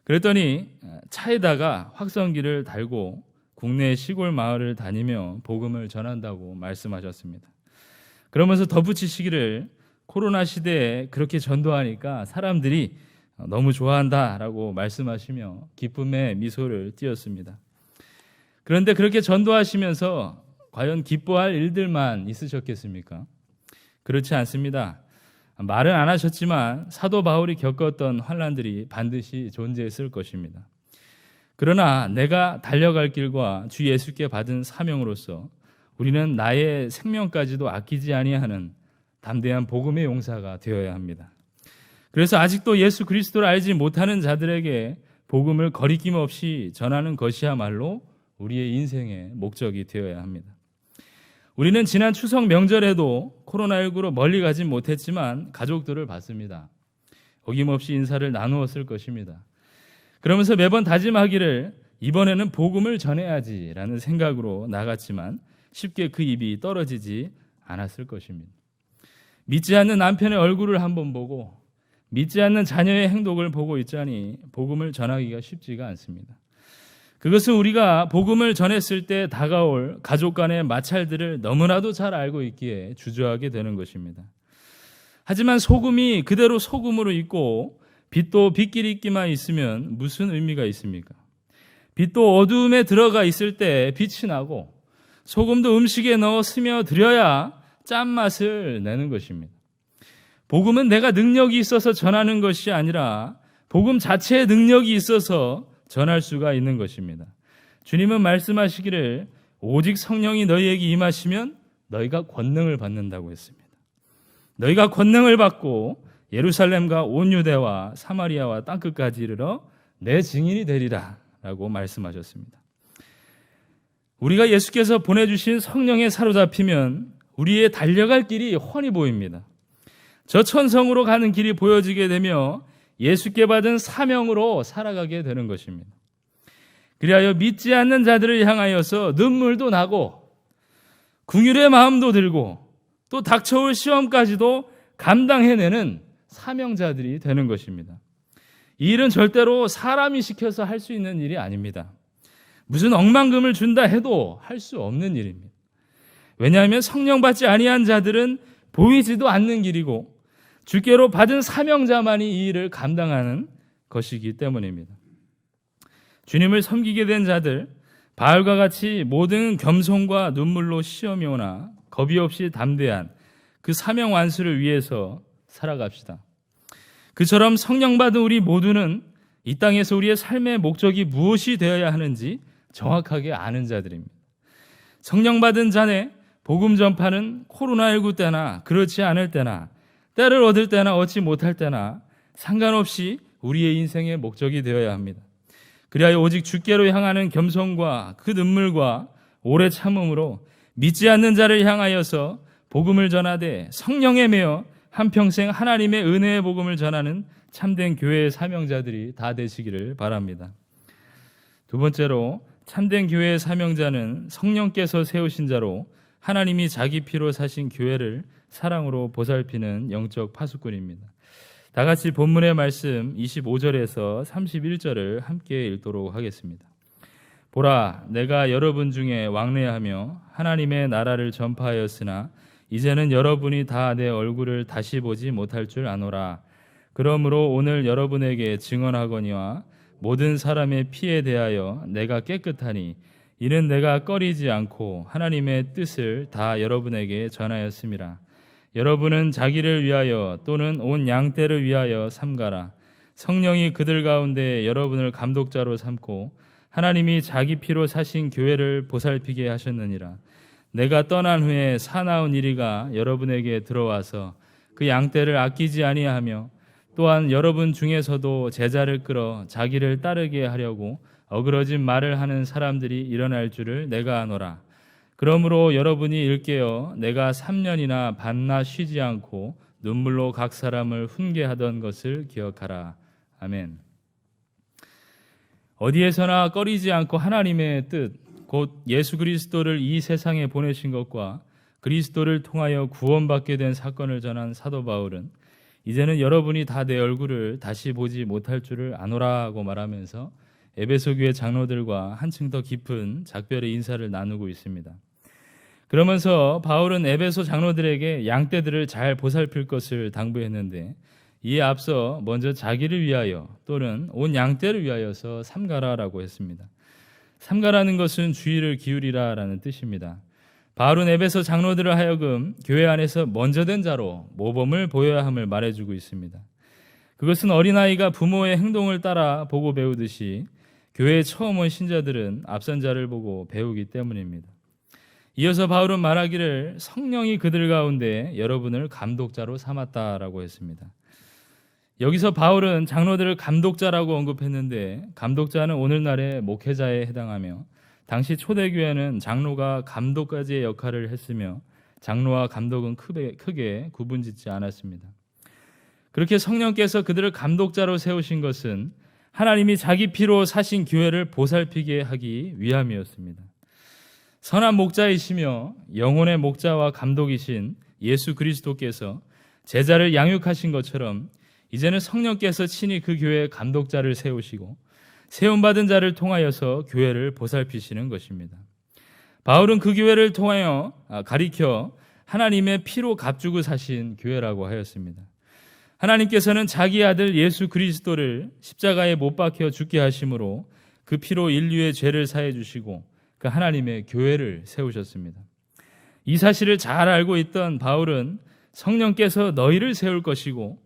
그랬더니 차에다가 확성기를 달고 국내 시골 마을을 다니며 복음을 전한다고 말씀하셨습니다. 그러면서 덧붙이시기를 코로나 시대에 그렇게 전도하니까 사람들이 너무 좋아한다라고 말씀하시며 기쁨의 미소를 띄었습니다. 그런데 그렇게 전도하시면서 과연 기뻐할 일들만 있으셨겠습니까? 그렇지 않습니다. 말은 안 하셨지만 사도 바울이 겪었던 환난들이 반드시 존재했을 것입니다. 그러나 내가 달려갈 길과 주 예수께 받은 사명으로서 우리는 나의 생명까지도 아끼지 아니하는 담대한 복음의 용사가 되어야 합니다. 그래서 아직도 예수 그리스도를 알지 못하는 자들에게 복음을 거리낌 없이 전하는 것이야말로 우리의 인생의 목적이 되어야 합니다. 우리는 지난 추석 명절에도 코로나19로 멀리 가진 못했지만 가족들을 봤습니다. 어김없이 인사를 나누었을 것입니다. 그러면서 매번 다짐하기를 이번에는 복음을 전해야지라는 생각으로 나갔지만 쉽게 그 입이 떨어지지 않았을 것입니다. 믿지 않는 남편의 얼굴을 한번 보고 믿지 않는 자녀의 행동을 보고 있자니 복음을 전하기가 쉽지가 않습니다. 그것은 우리가 복음을 전했을 때 다가올 가족 간의 마찰들을 너무나도 잘 알고 있기에 주저하게 되는 것입니다. 하지만 소금이 그대로 소금으로 있고 빛도 빛끼리 있기만 있으면 무슨 의미가 있습니까? 빛도 어두움에 들어가 있을 때 빛이 나고 소금도 음식에 넣어 스며들여야 짠맛을 내는 것입니다. 복음은 내가 능력이 있어서 전하는 것이 아니라 복음 자체의 능력이 있어서 전할 수가 있는 것입니다. 주님은 말씀하시기를 오직 성령이 너희에게 임하시면 너희가 권능을 받는다고 했습니다. 너희가 권능을 받고 예루살렘과 온 유대와 사마리아와 땅끝까지 이르러 내 증인이 되리라 라고 말씀하셨습니다. 우리가 예수께서 보내주신 성령에 사로잡히면 우리의 달려갈 길이 훤히 보입니다. 저 천성으로 가는 길이 보여지게 되며 예수께 받은 사명으로 살아가게 되는 것입니다. 그리하여 믿지 않는 자들을 향하여서 눈물도 나고 긍휼의 마음도 들고 또 닥쳐올 시험까지도 감당해내는 사명자들이 되는 것입니다. 이 일은 절대로 사람이 시켜서 할 수 있는 일이 아닙니다. 무슨 억만금을 준다 해도 할 수 없는 일입니다. 왜냐하면 성령 받지 아니한 자들은 보이지도 않는 길이고 주께로 받은 사명자만이 이 일을 감당하는 것이기 때문입니다. 주님을 섬기게 된 자들, 바울과 같이 모든 겸손과 눈물로 시험이 오나 겁이 없이 담대한 그 사명 완수를 위해서 살아갑시다. 그처럼 성령 받은 우리 모두는 이 땅에서 우리의 삶의 목적이 무엇이 되어야 하는지 정확하게 아는 자들입니다. 성령 받은 자네 복음 전파는 코로나19 때나 그렇지 않을 때나 때를 얻을 때나 얻지 못할 때나 상관없이 우리의 인생의 목적이 되어야 합니다. 그리하여 오직 주께로 향하는 겸손과 그 눈물과 오래 참음으로 믿지 않는 자를 향하여서 복음을 전하되 성령에 매여 한평생 하나님의 은혜의 복음을 전하는 참된 교회의 사명자들이 다 되시기를 바랍니다. 두 번째로 참된 교회의 사명자는 성령께서 세우신 자로 하나님이 자기 피로 사신 교회를 사랑으로 보살피는 영적 파수꾼입니다. 다 같이 본문의 말씀 25절에서 31절을 함께 읽도록 하겠습니다. 보라, 내가 여러분 중에 왕래하며 하나님의 나라를 전파하였으나 이제는 여러분이 다 내 얼굴을 다시 보지 못할 줄 아노라. 그러므로 오늘 여러분에게 증언하거니와 모든 사람의 피에 대하여 내가 깨끗하니 이는 내가 꺼리지 않고 하나님의 뜻을 다 여러분에게 전하였음이라. 여러분은 자기를 위하여 또는 온 양떼를 위하여 삼가라. 성령이 그들 가운데 여러분을 감독자로 삼고 하나님이 자기 피로 사신 교회를 보살피게 하셨느니라. 내가 떠난 후에 사나운 이리가 여러분에게 들어와서 그 양떼를 아끼지 아니하며 또한 여러분 중에서도 제자를 끌어 자기를 따르게 하려고 어그러진 말을 하는 사람들이 일어날 줄을 내가 아노라. 그러므로 여러분이 일깨어 내가 3년이나 밤낮 쉬지 않고 눈물로 각 사람을 훈계하던 것을 기억하라. 아멘. 어디에서나 꺼리지 않고 하나님의 뜻, 곧 예수 그리스도를 이 세상에 보내신 것과 그리스도를 통하여 구원받게 된 사건을 전한 사도 바울은 이제는 여러분이 다 내 얼굴을 다시 보지 못할 줄을 아노라고 말하면서 에베소 교회 장로들과 한층 더 깊은 작별의 인사를 나누고 있습니다. 그러면서 바울은 에베소 장로들에게 양떼들을 잘 보살필 것을 당부했는데 이에 앞서 먼저 자기를 위하여 또는 온 양떼를 위하여서 삼가라라고 했습니다. 삼가라는 것은 주의를 기울이라라는 뜻입니다. 바울은 에베소 장로들을 하여금 교회 안에서 먼저 된 자로 모범을 보여야 함을 말해주고 있습니다. 그것은 어린아이가 부모의 행동을 따라 보고 배우듯이 교회에 처음 온 신자들은 앞선 자를 보고 배우기 때문입니다. 이어서 바울은 말하기를 성령이 그들 가운데 여러분을 감독자로 삼았다라고 했습니다. 여기서 바울은 장로들을 감독자라고 언급했는데 감독자는 오늘날의 목회자에 해당하며 당시 초대교회는 장로가 감독까지의 역할을 했으며 장로와 감독은 크게 구분짓지 않았습니다. 그렇게 성령께서 그들을 감독자로 세우신 것은 하나님이 자기 피로 사신 교회를 보살피게 하기 위함이었습니다. 선한 목자이시며 영혼의 목자와 감독이신 예수 그리스도께서 제자를 양육하신 것처럼 이제는 성령께서 친히 그 교회의 감독자를 세우시고 세움받은 자를 통하여서 교회를 보살피시는 것입니다. 바울은 그 교회를 통하여 가리켜 하나님의 피로 값주고 사신 교회라고 하였습니다. 하나님께서는 자기 아들 예수 그리스도를 십자가에 못 박혀 죽게 하심으로 그 피로 인류의 죄를 사해 주시고 그 하나님의 교회를 세우셨습니다. 이 사실을 잘 알고 있던 바울은 성령께서 너희를 세울 것이고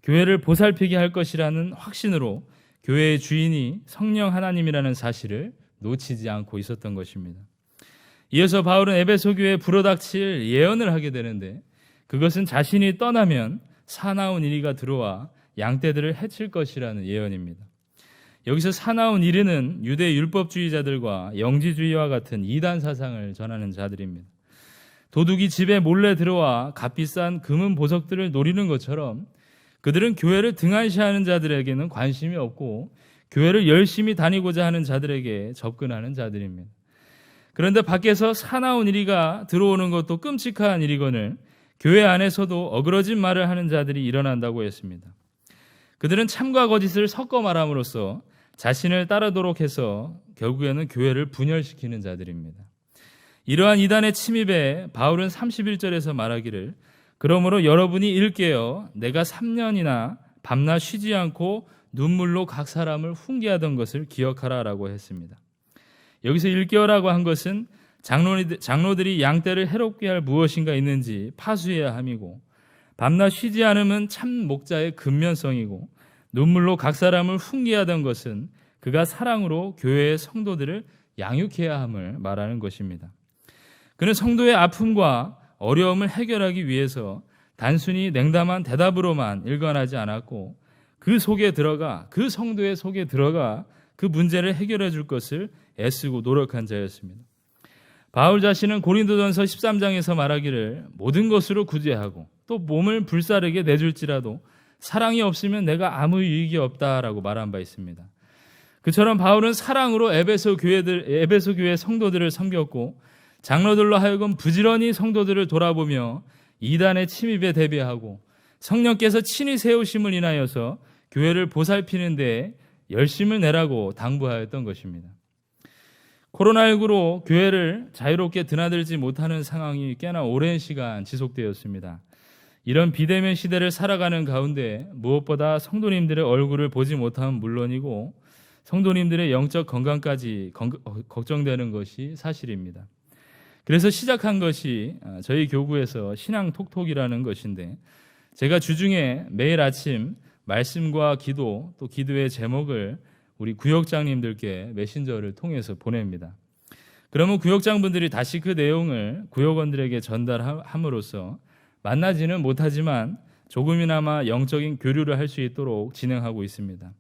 교회를 보살피게 할 것이라는 확신으로 교회의 주인이 성령 하나님이라는 사실을 놓치지 않고 있었던 것입니다. 이어서 바울은 에베소 교회에 불어닥칠 예언을 하게 되는데 그것은 자신이 떠나면 사나운 이리가 들어와 양떼들을 해칠 것이라는 예언입니다. 여기서 사나운 이리는 유대 율법주의자들과 영지주의와 같은 이단 사상을 전하는 자들입니다. 도둑이 집에 몰래 들어와 값비싼 금은 보석들을 노리는 것처럼 그들은 교회를 등한시하는 자들에게는 관심이 없고 교회를 열심히 다니고자 하는 자들에게 접근하는 자들입니다. 그런데 밖에서 사나운 이리가 들어오는 것도 끔찍한 일이거늘 교회 안에서도 어그러진 말을 하는 자들이 일어난다고 했습니다. 그들은 참과 거짓을 섞어 말함으로써 자신을 따르도록 해서 결국에는 교회를 분열시키는 자들입니다. 이러한 이단의 침입에 바울은 31절에서 말하기를 그러므로 여러분이 일깨어 내가 3년이나 밤낮 쉬지 않고 눈물로 각 사람을 훈계하던 것을 기억하라라고 했습니다. 여기서 일깨어라고 한 것은 장로들이 양떼를 해롭게 할 무엇인가 있는지 파수해야 함이고 밤낮 쉬지 않으면 참 목자의 근면성이고 눈물로 각 사람을 훈계하던 것은 그가 사랑으로 교회의 성도들을 양육해야 함을 말하는 것입니다. 그는 성도의 아픔과 어려움을 해결하기 위해서 단순히 냉담한 대답으로만 일관하지 않았고 그 속에 들어가 그 성도의 속에 들어가 그 문제를 해결해 줄 것을 애쓰고 노력한 자였습니다. 바울 자신은 고린도전서 13장에서 말하기를 모든 것으로 구제하고 또 몸을 불사르게 내줄지라도 사랑이 없으면 내가 아무 유익이 없다라고 말한 바 있습니다. 그처럼 바울은 사랑으로 에베소 교회 성도들을 섬겼고 장로들로 하여금 부지런히 성도들을 돌아보며 이단의 침입에 대비하고 성령께서 친히 세우심을 인하여서 교회를 보살피는 데에 열심을 내라고 당부하였던 것입니다. 코로나19로 교회를 자유롭게 드나들지 못하는 상황이 꽤나 오랜 시간 지속되었습니다. 이런 비대면 시대를 살아가는 가운데 무엇보다 성도님들의 얼굴을 보지 못함은 물론이고 성도님들의 영적 건강까지 걱정되는 것이 사실입니다. 그래서 시작한 것이 저희 교구에서 신앙 톡톡이라는 것인데 제가 주중에 매일 아침 말씀과 기도 또 기도의 제목을 우리 구역장님들께 메신저를 통해서 보냅니다. 그러면 구역장분들이 다시 그 내용을 구역원들에게 전달함으로써 만나지는 못하지만 조금이나마 영적인 교류를 할 수 있도록 진행하고 있습니다.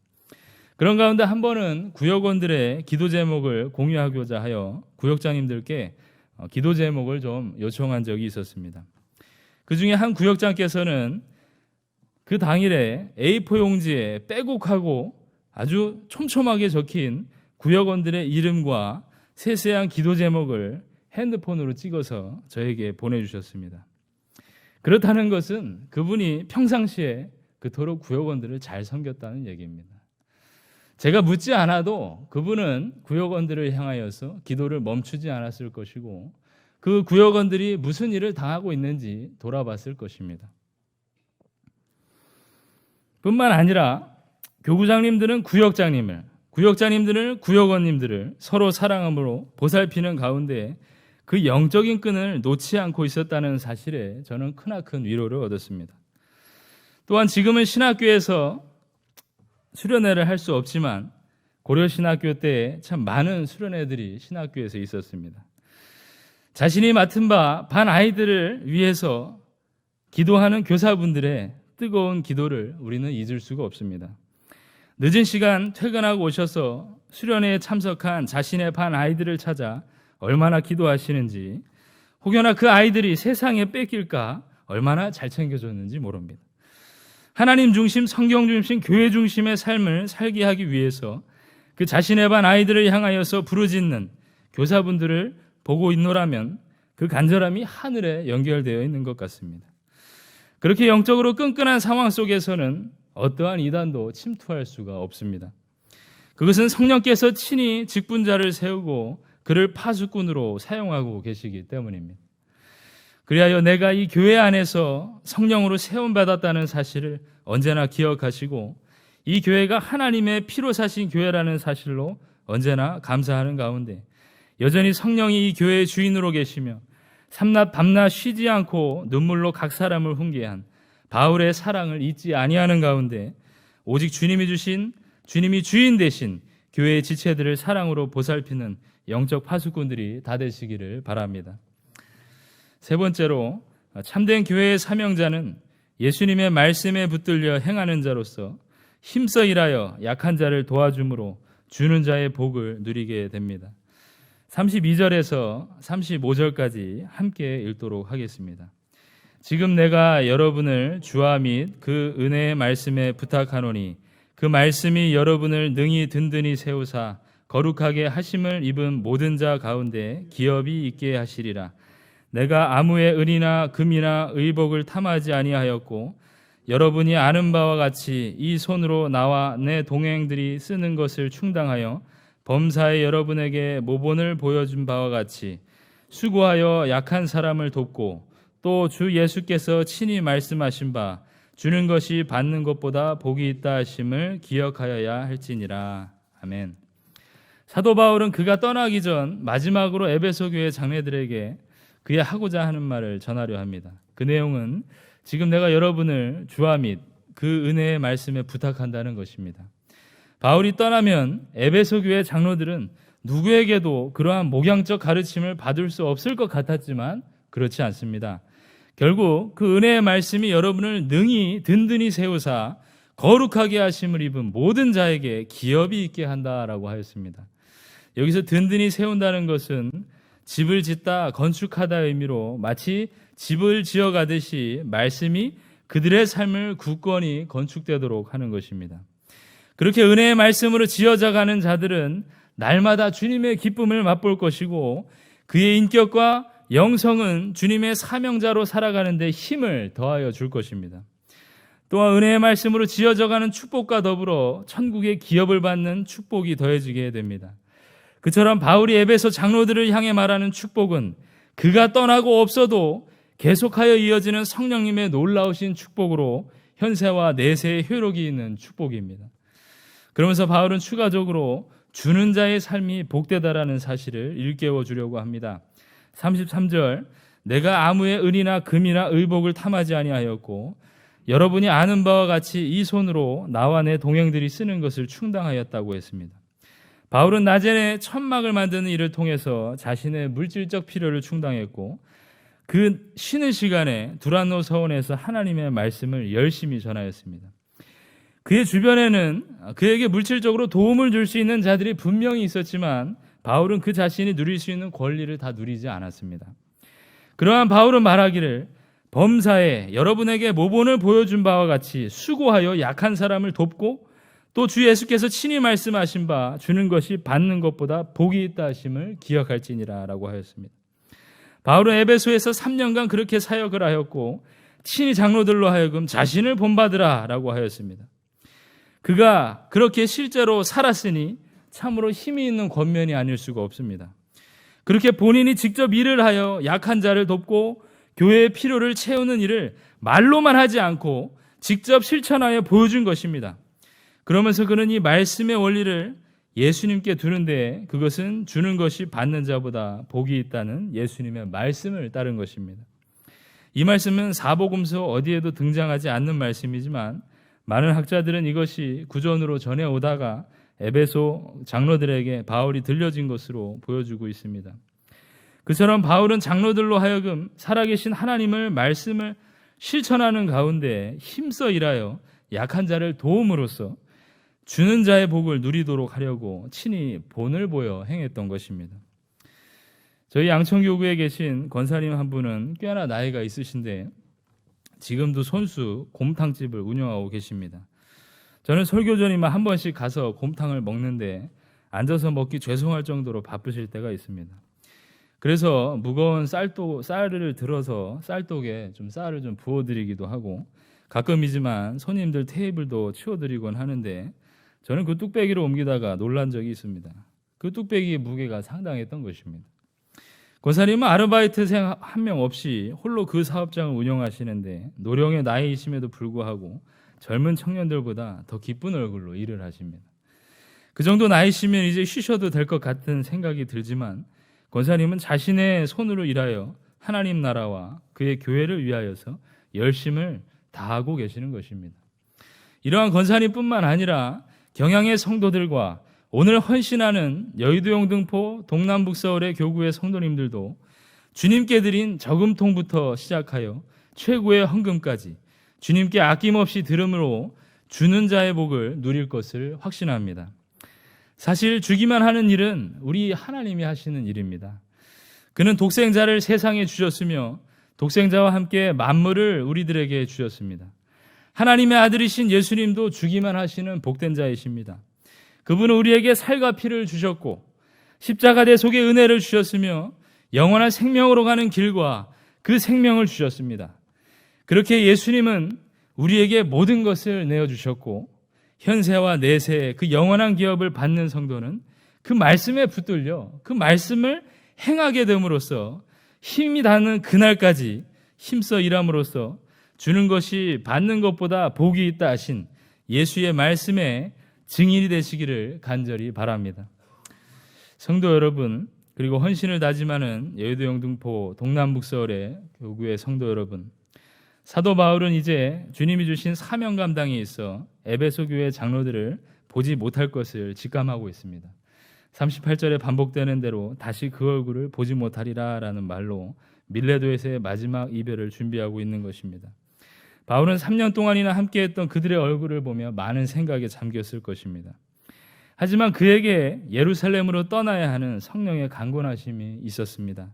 그런 가운데 한 번은 구역원들의 기도 제목을 공유하고자 하여 구역장님들께 기도 제목을 좀 요청한 적이 있었습니다. 그 중에 한 구역장께서는 그 당일에 A4 용지에 빼곡하고 아주 촘촘하게 적힌 구역원들의 이름과 세세한 기도 제목을 핸드폰으로 찍어서 저에게 보내주셨습니다. 그렇다는 것은 그분이 평상시에 그토록 구역원들을 잘 섬겼다는 얘기입니다. 제가 묻지 않아도 그분은 구역원들을 향하여서 기도를 멈추지 않았을 것이고 그 구역원들이 무슨 일을 당하고 있는지 돌아봤을 것입니다. 뿐만 아니라 교구장님들은 구역장님을, 구역장님들은 구역원님들을 서로 사랑함으로 보살피는 가운데 그 영적인 끈을 놓지 않고 있었다는 사실에 저는 크나큰 위로를 얻었습니다. 또한 지금은 신학교에서 수련회를 할 수 없지만 고려신학교 때 참 많은 수련회들이 신학교에서 있었습니다. 자신이 맡은 바 반 아이들을 위해서 기도하는 교사분들의 뜨거운 기도를 우리는 잊을 수가 없습니다. 늦은 시간 퇴근하고 오셔서 수련회에 참석한 자신의 반 아이들을 찾아 얼마나 기도하시는지, 혹여나 그 아이들이 세상에 뺏길까 얼마나 잘 챙겨줬는지 모릅니다. 하나님 중심, 성경 중심, 교회 중심의 삶을 살게 하기 위해서 그 자신의 반 아이들을 향하여서 부르짖는 교사분들을 보고 있노라면 그 간절함이 하늘에 연결되어 있는 것 같습니다. 그렇게 영적으로 끈끈한 상황 속에서는 어떠한 이단도 침투할 수가 없습니다. 그것은 성령께서 친히 직분자를 세우고 그를 파수꾼으로 사용하고 계시기 때문입니다. 그리하여 내가 이 교회 안에서 성령으로 세움받았다는 사실을 언제나 기억하시고 이 교회가 하나님의 피로 사신 교회라는 사실로 언제나 감사하는 가운데 여전히 성령이 이 교회의 주인으로 계시며 삼낮 밤낮 쉬지 않고 눈물로 각 사람을 훈계한 바울의 사랑을 잊지 아니하는 가운데 오직 주님이 주인 되신 교회의 지체들을 사랑으로 보살피는 영적 파수꾼들이 다 되시기를 바랍니다. 세 번째로, 참된 교회의 사명자는 예수님의 말씀에 붙들려 행하는 자로서 힘써 일하여 약한 자를 도와줌으로 주는 자의 복을 누리게 됩니다. 32절에서 35절까지 함께 읽도록 하겠습니다. 지금 내가 여러분을 주와 및 그 은혜의 말씀에 부탁하노니 그 말씀이 여러분을 능히 든든히 세우사 거룩하게 하심을 입은 모든 자 가운데 기업이 있게 하시리라. 내가 아무의 은이나 금이나 의복을 탐하지 아니하였고 여러분이 아는 바와 같이 이 손으로 나와 내 동행들이 쓰는 것을 충당하여 범사에 여러분에게 모본을 보여준 바와 같이 수고하여 약한 사람을 돕고 또 주 예수께서 친히 말씀하신 바 주는 것이 받는 것보다 복이 있다 하심을 기억하여야 할지니라. 아멘. 사도 바울은 그가 떠나기 전 마지막으로 에베소 교회 장로들에게 그의 하고자 하는 말을 전하려 합니다. 그 내용은 지금 내가 여러분을 주와 및 그 은혜의 말씀에 부탁한다는 것입니다. 바울이 떠나면 에베소 교회 장로들은 누구에게도 그러한 목양적 가르침을 받을 수 없을 것 같았지만 그렇지 않습니다. 결국 그 은혜의 말씀이 여러분을 능히 든든히 세우사 거룩하게 하심을 입은 모든 자에게 기업이 있게 한다라고 하였습니다. 여기서 든든히 세운다는 것은 집을 짓다 건축하다의 의미로 마치 집을 지어가듯이 말씀이 그들의 삶을 굳건히 건축되도록 하는 것입니다. 그렇게 은혜의 말씀으로 지어져가는 자들은 날마다 주님의 기쁨을 맛볼 것이고 그의 인격과 영성은 주님의 사명자로 살아가는 데 힘을 더하여 줄 것입니다. 또한 은혜의 말씀으로 지어져가는 축복과 더불어 천국의 기업을 받는 축복이 더해지게 됩니다. 그처럼 바울이 에베소 장로들을 향해 말하는 축복은 그가 떠나고 없어도 계속하여 이어지는 성령님의 놀라우신 축복으로 현세와 내세의 효력이 있는 축복입니다. 그러면서 바울은 추가적으로 주는 자의 삶이 복되다라는 사실을 일깨워 주려고 합니다. 33절, 내가 아무의 은이나 금이나 의복을 탐하지 아니하였고 여러분이 아는 바와 같이 이 손으로 나와 내 동행들이 쓰는 것을 충당하였다고 했습니다. 바울은 낮에 천막을 만드는 일을 통해서 자신의 물질적 필요를 충당했고 그 쉬는 시간에 두란노 서원에서 하나님의 말씀을 열심히 전하였습니다. 그의 주변에는 그에게 물질적으로 도움을 줄 수 있는 자들이 분명히 있었지만 바울은 그 자신이 누릴 수 있는 권리를 다 누리지 않았습니다. 그러한 바울은 말하기를 범사에 여러분에게 모본을 보여준 바와 같이 수고하여 약한 사람을 돕고 또 주 예수께서 친히 말씀하신 바 주는 것이 받는 것보다 복이 있다 하심을 기억할지니라 라고 하였습니다. 바울은 에베소에서 3년간 그렇게 사역을 하였고 친히 장로들로 하여금 자신을 본받으라 라고 하였습니다. 그가 그렇게 실제로 살았으니 참으로 힘이 있는 권면이 아닐 수가 없습니다. 그렇게 본인이 직접 일을 하여 약한 자를 돕고 교회의 필요를 채우는 일을 말로만 하지 않고 직접 실천하여 보여준 것입니다. 그러면서 그는 이 말씀의 원리를 예수님께 두는데 그것은 주는 것이 받는 자보다 복이 있다는 예수님의 말씀을 따른 것입니다. 이 말씀은 사복음서 어디에도 등장하지 않는 말씀이지만 많은 학자들은 이것이 구전으로 전해오다가 에베소 장로들에게 바울이 들려진 것으로 보여주고 있습니다. 그처럼 바울은 장로들로 하여금 살아계신 하나님을 말씀을 실천하는 가운데 힘써 일하여 약한 자를 도움으로써 주는 자의 복을 누리도록 하려고 친히 본을 보여 행했던 것입니다. 저희 양천교구에 계신 권사님 한 분은 꽤나 나이가 있으신데 지금도 손수 곰탕집을 운영하고 계십니다. 저는 설교 전이면 한 번씩 가서 곰탕을 먹는데 앉아서 먹기 죄송할 정도로 바쁘실 때가 있습니다. 그래서 무거운 쌀을 들어서 쌀독에 쌀을 좀 부어드리기도 하고 가끔이지만 손님들 테이블도 치워드리곤 하는데 저는 그 뚝배기를 옮기다가 놀란 적이 있습니다. 그 뚝배기의 무게가 상당했던 것입니다. 권사님은 아르바이트생 한 명 없이 홀로 그 사업장을 운영하시는데 노령의 나이이심에도 불구하고 젊은 청년들보다 더 기쁜 얼굴로 일을 하십니다. 그 정도 나이시면 이제 쉬셔도 될 것 같은 생각이 들지만 권사님은 자신의 손으로 일하여 하나님 나라와 그의 교회를 위하여서 열심을 다하고 계시는 것입니다. 이러한 권사님뿐만 아니라 경양의 성도들과 오늘 헌신하는 여의도 영등포 동남북서울의 교구의 성도님들도 주님께 드린 저금통부터 시작하여 최고의 헌금까지 주님께 아낌없이 들음으로 주는 자의 복을 누릴 것을 확신합니다. 사실 주기만 하는 일은 우리 하나님이 하시는 일입니다. 그는 독생자를 세상에 주셨으며 독생자와 함께 만물을 우리들에게 주셨습니다. 하나님의 아들이신 예수님도 주기만 하시는 복된 자이십니다. 그분은 우리에게 살과 피를 주셨고 십자가 대속의 은혜를 주셨으며 영원한 생명으로 가는 길과 그 생명을 주셨습니다. 그렇게 예수님은 우리에게 모든 것을 내어주셨고 현세와 내세의 그 영원한 기업을 받는 성도는 그 말씀에 붙들려 그 말씀을 행하게 됨으로써 힘이 닿는 그날까지 힘써 일함으로써 주는 것이 받는 것보다 복이 있다 하신 예수의 말씀에 증인이 되시기를 간절히 바랍니다. 성도 여러분, 그리고 헌신을 다짐하는 여의도 영등포 동남북서울의 교구의 성도 여러분, 사도 바울은 이제 주님이 주신 사명 감당이 있어 에베소 교회 장로들을 보지 못할 것을 직감하고 있습니다. 38절에 반복되는 대로 다시 그 얼굴을 보지 못하리라 라는 말로 밀레도에서의 마지막 이별을 준비하고 있는 것입니다. 바울은 3년 동안이나 함께했던 그들의 얼굴을 보며 많은 생각에 잠겼을 것입니다. 하지만 그에게 예루살렘으로 떠나야 하는 성령의 강권하심이 있었습니다.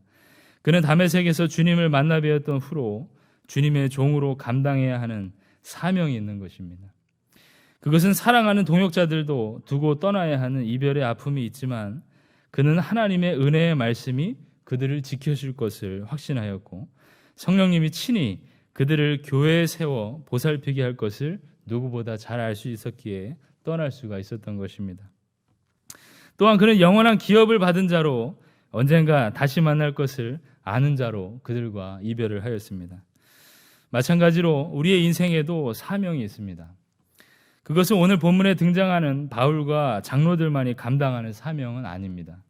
그는 다메섹에서 주님을 만나 뵈었던 후로 주님의 종으로 감당해야 하는 사명이 있는 것입니다. 그것은 사랑하는 동역자들도 두고 떠나야 하는 이별의 아픔이 있지만 그는 하나님의 은혜의 말씀이 그들을 지켜줄 것을 확신하였고 성령님이 친히 그들을 교회에 세워 보살피게 할 것을 누구보다 잘 알 수 있었기에 떠날 수가 있었던 것입니다. 또한 그는 영원한 기업을 받은 자로 언젠가 다시 만날 것을 아는 자로 그들과 이별을 하였습니다. 마찬가지로 우리의 인생에도 사명이 있습니다. 그것은 오늘 본문에 등장하는 바울과 장로들만이 감당하는 사명은 아닙니다.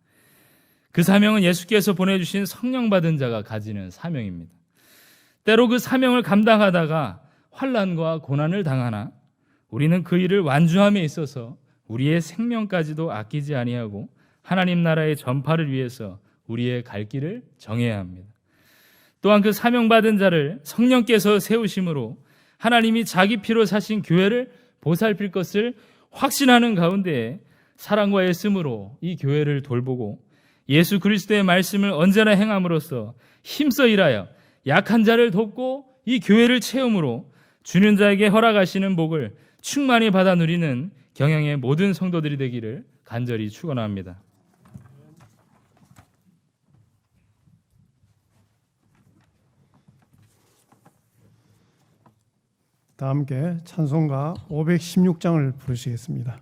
그 사명은 예수께서 보내주신 성령 받은 자가 가지는 사명입니다. 때로 그 사명을 감당하다가 환난과 고난을 당하나 우리는 그 일을 완주함에 있어서 우리의 생명까지도 아끼지 아니하고 하나님 나라의 전파를 위해서 우리의 갈 길을 정해야 합니다. 또한 그 사명받은 자를 성령께서 세우심으로 하나님이 자기 피로 사신 교회를 보살필 것을 확신하는 가운데 사랑과 애씀으로 이 교회를 돌보고 예수 그리스도의 말씀을 언제나 행함으로써 힘써 일하여 약한 자를 돕고 이 교회를 채움으로 주는 자에게 허락하시는 복을 충만히 받아 누리는 경양의 모든 성도들이 되기를 간절히 축원합니다. 다 함께 찬송가 516장을 부르시겠습니다.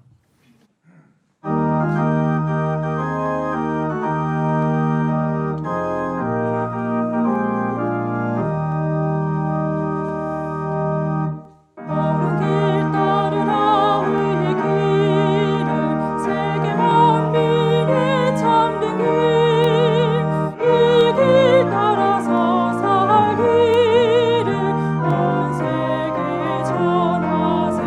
전하세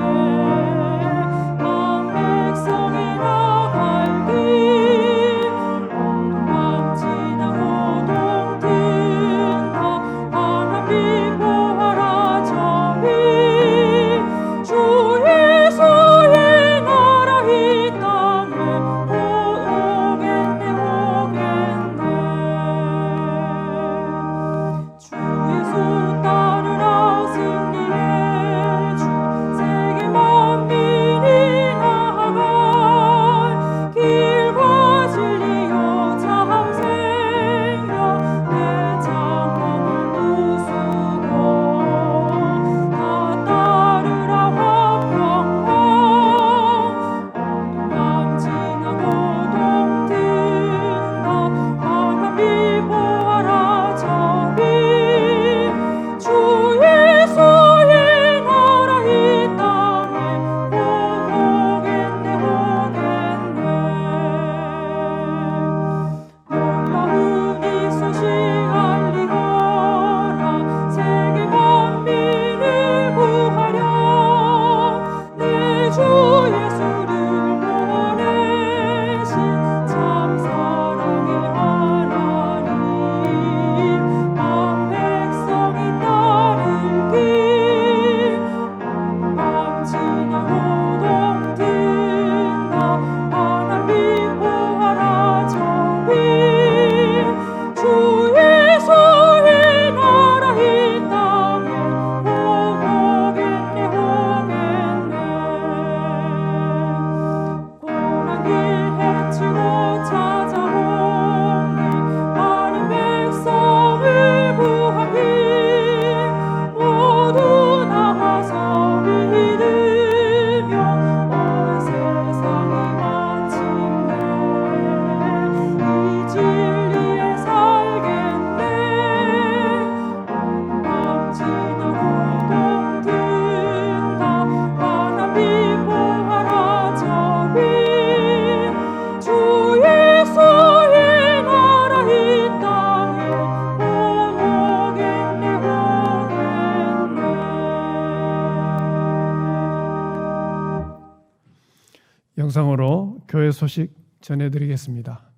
영상으로 교회 소식 전해드리겠습니다.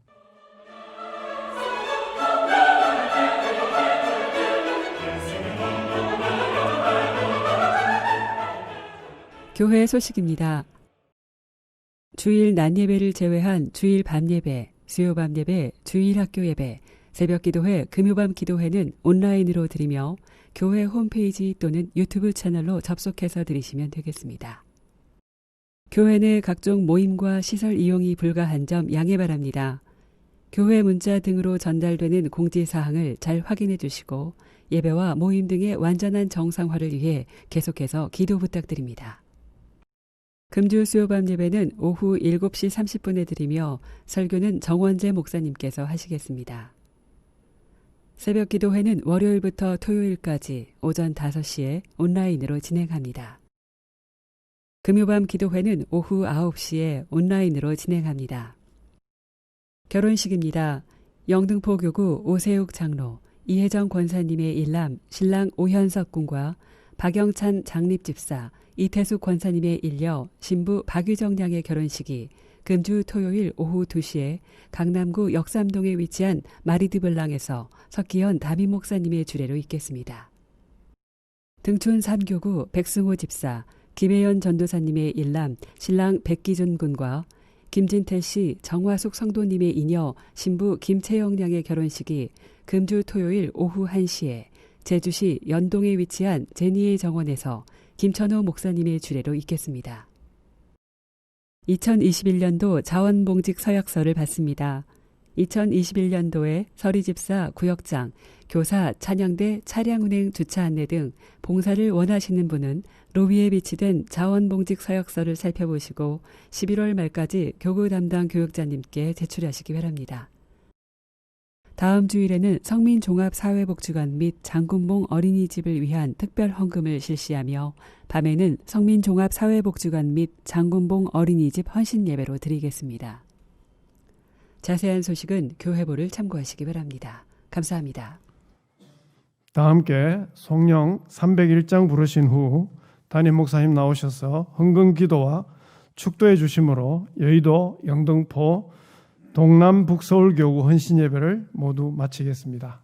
교회 소식입니다. 주일 낮 예배를 제외한 주일 밤 예배, 수요 밤 예배, 주일 학교 예배, 새벽 기도회, 금요밤 기도회는 온라인으로 드리며 교회 홈페이지 또는 유튜브 채널로 접속해서 들으시면 되겠습니다. 교회 내 각종 모임과 시설 이용이 불가한 점 양해 바랍니다. 교회 문자 등으로 전달되는 공지사항을 잘 확인해 주시고 예배와 모임 등의 완전한 정상화를 위해 계속해서 기도 부탁드립니다. 금주 수요밤 예배는 오후 7시 30분에 드리며 설교는 정원재 목사님께서 하시겠습니다. 새벽 기도회는 월요일부터 토요일까지 오전 5시에 온라인으로 진행합니다. 금요밤 기도회는 오후 9시에 온라인으로 진행합니다. 결혼식입니다. 영등포 교구 오세욱 장로, 이혜정 권사님의 일남 신랑 오현석 군과 박영찬 장립집사, 이태숙 권사님의 일녀 신부 박유정 양의 결혼식이 금주 토요일 오후 2시에 강남구 역삼동에 위치한 마리드블랑에서 석기현 담임 목사님의 주례로 있겠습니다. 등촌 3교구 백승호 집사, 김혜연 전도사님의 일남 신랑 백기준 군과 김진태 씨, 정화숙 성도님의 이녀 신부 김채영 양의 결혼식이 금주 토요일 오후 1시에 제주시 연동에 위치한 제니의 정원에서 김천호 목사님의 주례로 있겠습니다. 2021년도 자원봉직 서약서를 받습니다. 2021년도에 서리집사, 구역장, 교사, 찬양대, 차량운행 주차 안내 등 봉사를 원하시는 분은 로비에 비치된 자원봉직 서약서를 살펴보시고 11월 말까지 교구 담당 교육자님께 제출하시기 바랍니다. 다음 주일에는 성민종합사회복지관 및 장군봉 어린이집을 위한 특별 헌금을 실시하며 밤에는 성민종합사회복지관 및 장군봉 어린이집 헌신 예배로 드리겠습니다. 자세한 소식은 교회보를 참고하시기 바랍니다. 감사합니다. 다 함께 송영 301장 부르신 후 담임 목사님 나오셔서 헌금 기도와 축도해 주심으로 여의도, 영등포, 동남 북서울 교구 헌신 예배를 모두 마치겠습니다.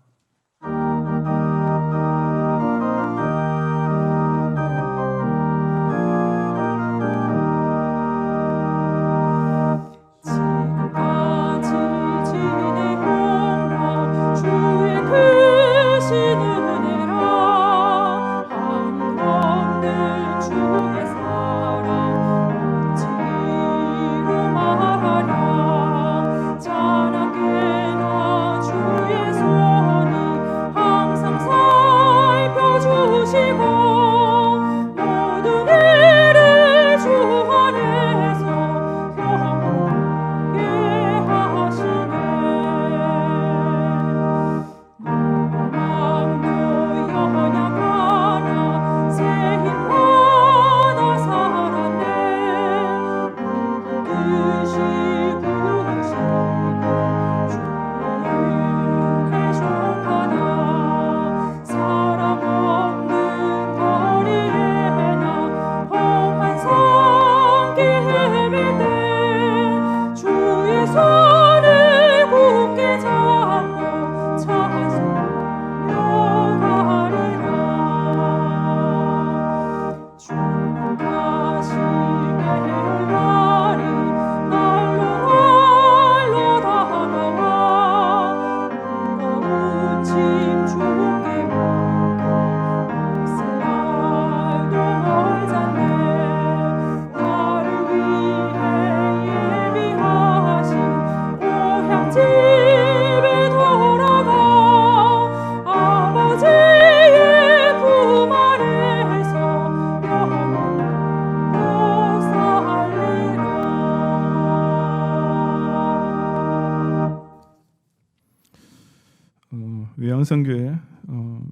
외양선교회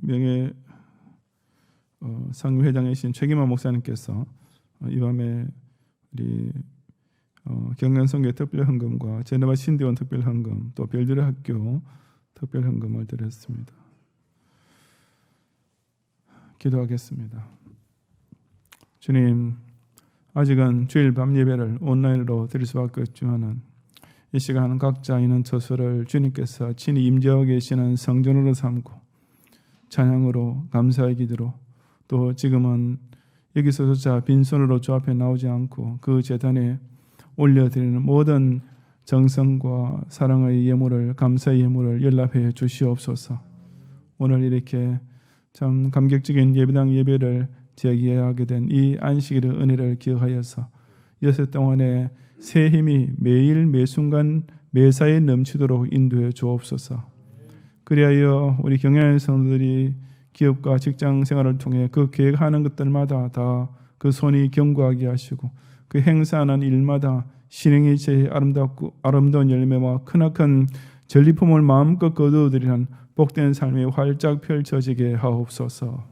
명예 상회장이신 최기만 목사님께서 이 밤에 우리 경연선교회 특별헌금과 제네바 신대원 특별헌금 또 별들의 학교 특별헌금을 드렸습니다. 기도하겠습니다. 주님, 아직은 주일 밤 예배를 온라인으로 드릴 수밖에 없지만은 이 시간 각자 있는 처소를 주님께서 친히 임재하고 계시는 성전으로 삼고 찬양으로 감사의 기도로 또 지금은 여기서조차 빈손으로 주 앞에 나오지 않고 그 제단에 올려드리는 모든 정성과 사랑의 예물을 감사의 예물을 연락해 주시옵소서. 오늘 이렇게 참 감격적인 예배당 예배를 제기하게 된 이 안식일의 은혜를 기억하여서 여섯 동안의 새 힘이 매일 매순간 매사에 넘치도록 인도해 주옵소서. 그리하여 우리 경영의 성도들이 기업과 직장 생활을 통해 그 계획하는 것들마다 다 그 손이 견고하게 하시고 그 행사하는 일마다 신행이 제일 아름다운 열매와 크나큰 전리품을 마음껏 거두어들이는 복된 삶이 활짝 펼쳐지게 하옵소서.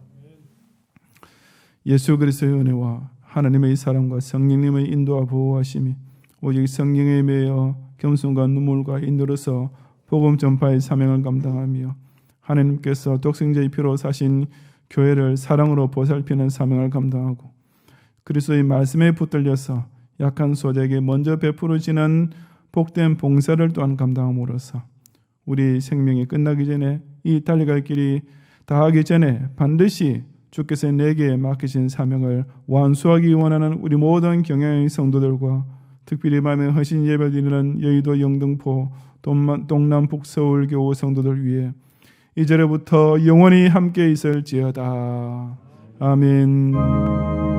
예수 그리스도의 은혜와 하나님의 사랑과 성령님의 인도와 보호하심이 오직 성령에 매여 겸손과 눈물과 인도로서 복음 전파의 사명을 감당하며 하나님께서 독생자의 피로 사신 교회를 사랑으로 보살피는 사명을 감당하고 그리스도의 말씀에 붙들려서 약한 소자에게 먼저 베풀어지는 복된 봉사를 또한 감당함으로써 우리 생명이 끝나기 전에 이 달려갈 길이 다하기 전에 반드시 주께서 내게 맡기신 사명을 완수하기 원하는 우리 모든 경영의 성도들과 특별히 밤에 허신 예배를 드리는 여의도 영등포 동남북 서울교우 성도들 위해 이제로부터 영원히 함께 있을지어다. 아멘.